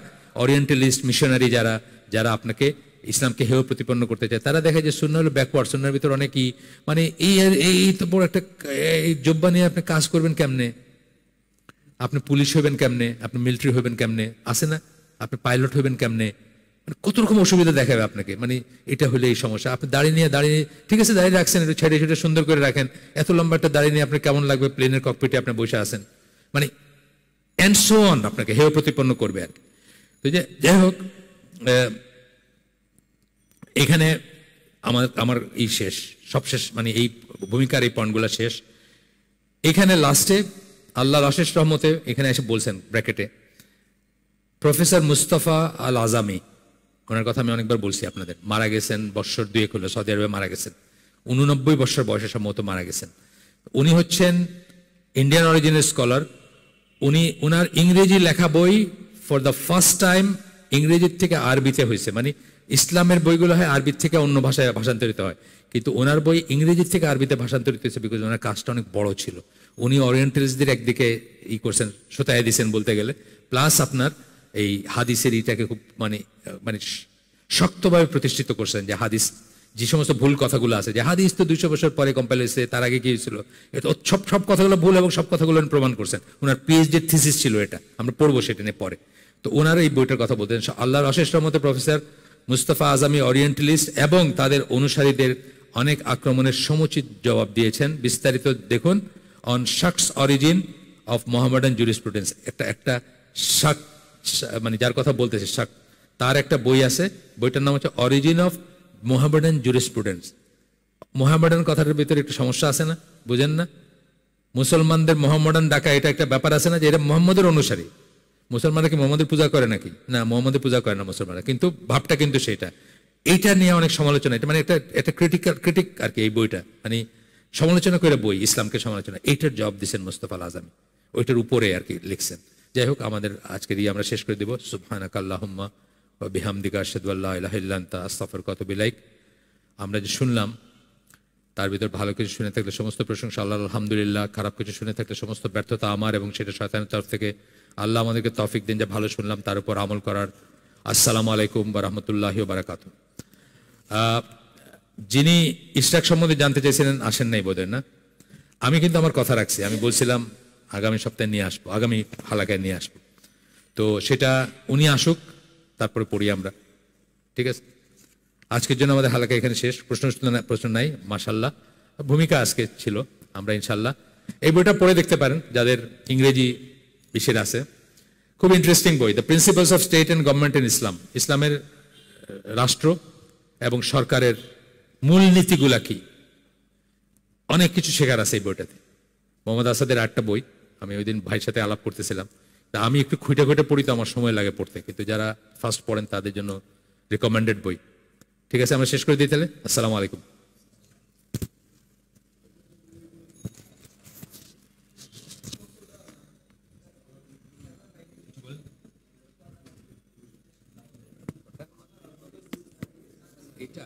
অরিয়েন্টালিস্ট, মিশনারি, যারা যারা আপনাকে ইসলামকে হেয় প্রতিপন্ন করতে চায়, তারা দেখে যে সুন্নাহ হলো ব্যাকওয়ার্ড, সুন্নাহর ভিতর অনেকই মানে এই এই তো বড় একটা এই জব্বা নিয়ে আপনি কাজ করবেন কেমনে, আপনি পুলিশ হইবেন কেমনে, আপনি মিলিটারি হইবেন কেমনে, আছে না, আপনি পাইলট হইবেন কেমনে, মানে কত রকম অসুবিধা দেখাবে আপনাকে। মানে এটা হলে এই সমস্যা, আপনি দাঁড়িয়ে ঠিক আছে দাঁড়িয়ে রাখছেন, একটু ছেড়ে ছেড়ে সুন্দর করে রাখেন, এত লম্বা একটা দাঁড়িয়ে নিয়ে আপনার কেমন লাগবে প্লেনের ককপিটে আপনি বসে আছেন, মানে এন্ড সো অন, আপনাকে হেয় প্রতিপন্ন করবে আর কি। তো যাই হোক, এখানে আমার এই শেষ, সবশেষ, মানে এই ভূমিকার এই পয়েন্টগুলো শেষ। এখানে লাস্টে আল্লাহর অশেষ রহমতে এখানে এসে বলছেন ব্র্যাকেটে, প্রফেসর মুস্তাফা আল আজামি, ওনার কথা আমি অনেকবার বলছি আপনাদের, মারা গেছেন বৎসর 2 হলো, সৌদি আরবে মারা গেছেন, 89 বছর বয়সে সম্ভবত মারা গেছেন। উনি হচ্ছেন ইন্ডিয়ান অরিজিনের স্কলার। উনি ওনার ইংরেজি লেখা বই ফর দ্য ফার্স্ট টাইম ইংরেজির থেকে আরবিতে হয়েছে, মানে ইসলামের বইগুলো হয় আরবির থেকে অন্য ভাষায় ভাষান্তরিত হয়, কিন্তু ওনার বই ইংরেজির থেকে আরবিতে ভাষান্তরিত হয়েছে বিকজ ওনার কাজটা অনেক বড় ছিল। উনি ওরিয়েন্টালিস্টদের একদিকে করছেন, সোতায় দিয়েছেন বলতে গেলে, প্লাস আপনার এই হাদিসের ইটাকে খুব মানে মানে শক্তভাবে প্রতিষ্ঠিত করছেন যে হাদিস, যে সমস্ত ভুল কথাগুলো আছে, যে হাদিস তো 200 বছর পরে কম্পাইল হয়েছে, তার আগে কি হয়েছিল, এটা সব কথাগুলো ভুল, এবং সব কথাগুলো প্রমাণ করছেন। ওনার পিএইচডি থিসিস ছিল এটা, আমরা পড়বো সেটা নিয়ে পরে। তো ওনার এই বইটার কথা বলতেন। আল্লাহর অশেষ রহমতে প্রফেসর মুস্তাফা আজামি অরিয়েন্টালিস্ট এবং তাদের অনুসারীদের অনেক আক্রমণের সমুচিত জবাব দিয়েছেন। বিস্তারিত দেখুন on Schacht's origin of Mohammedan jurisprudence, একটা শাক, মানে যার কথা বলতেছে শাক, তার একটা বই আছে, বইটার নাম হচ্ছে origin of Mohammedan jurisprudence. Mohammedan কথাটার ভিতরে একটু সমস্যা আছে না, বুঝেন না? মুসলমানদের মোহামেডান ডাকা, এটা একটা ব্যাপার আছে না, যে এটা মোহাম্মদের অনুসারী। মুসলমানরা কি মোহাম্মদের পূজা করে নাকি? না, মোহাম্মদের পূজা করে না মুসলমানরা, কিন্তু ভাবটা কিন্তু সেটা। এইটা নিয়ে অনেক সমালোচনা, এটা মানে একটা ক্রিটিক আর কি, এই বইটা মানে সমালোচনা করে বই, ইসলামকে সমালোচনা, এইটার জবাব দিচ্ছেন মুস্তাফা আল আজামি, ওইটার উপরে আর কি লিখছেন। যাই হোক, আমাদের আজকের আমরা শেষ করে দেব। সুবহানাকা আল্লাহুম্মা ওয়া বিহামদিকা আশহাদু আল্লা ইলাহা ইল্লা আনতা আস্তাগফিরুকা ওয়া আতুবু ইলাইক। আমরা যে শুনলাম তার ভিতর ভালো কিছু শুনে থাকলে সমস্ত প্রশংসা আল্লাহর, আলহামদুলিল্লাহ। খারাপ কিছু শুনে থাকলে সমস্ত ব্যর্থতা আমার, এবং সেটা শয়তানের তরফ থেকে। আল্লাহ আমাদেরকে তৌফিক দিন যে ভালো শুনলাম তার উপর আমল করার। আসসালামু আলাইকুম ওয়া রাহমাতুল্লাহি ওয়া বারাকাতুহু। যিনি ইশরাক সম্বন্ধে জানতে চাইছিলেন আসেন নাই বোধহয়, না? আমি কিন্তু আমার কথা রাখছি, আমি বলছিলাম আগামী সপ্তাহে নিয়ে আসবো, আগামী হালাকায় নিয়ে আসবো। তো সেটা উনি আসুক, তারপরে পড়ি আমরা, ঠিক আছে? আজকের জন্য আমাদের হালাকা এখানে শেষ। প্রশ্ন নাই, মাশাআল্লাহ। ভূমিকা আজকে ছিল, আমরা ইনশাআল্লাহ এই বইটা পড়ে দেখতে পারেন যাদের ইংরেজি বিষয় আছে। খুব ইন্টারেস্টিং বই, the principles of state and government in Islam, ইসলামের রাষ্ট্র এবং সরকারের মূলনীতিগুলা কি, অনেক কিছু শেখার আছে এই বইটাতে। মোহাম্মদ আসাদের একটা বই, আমি ওই দিন ভাইয়ের সাথে আলাপ করতেছিলাম, আমি একটু খুঁটে পড়ি তো আমার সময় লাগে পড়তে, কিন্তু যারা ফার্স্ট পড়েন তাদের জন্য রিকমেন্ডেড বই। ঠিক আছে, আমরা শেষ করে দিই তাহলে। আসসালামু আলাইকুম। এটা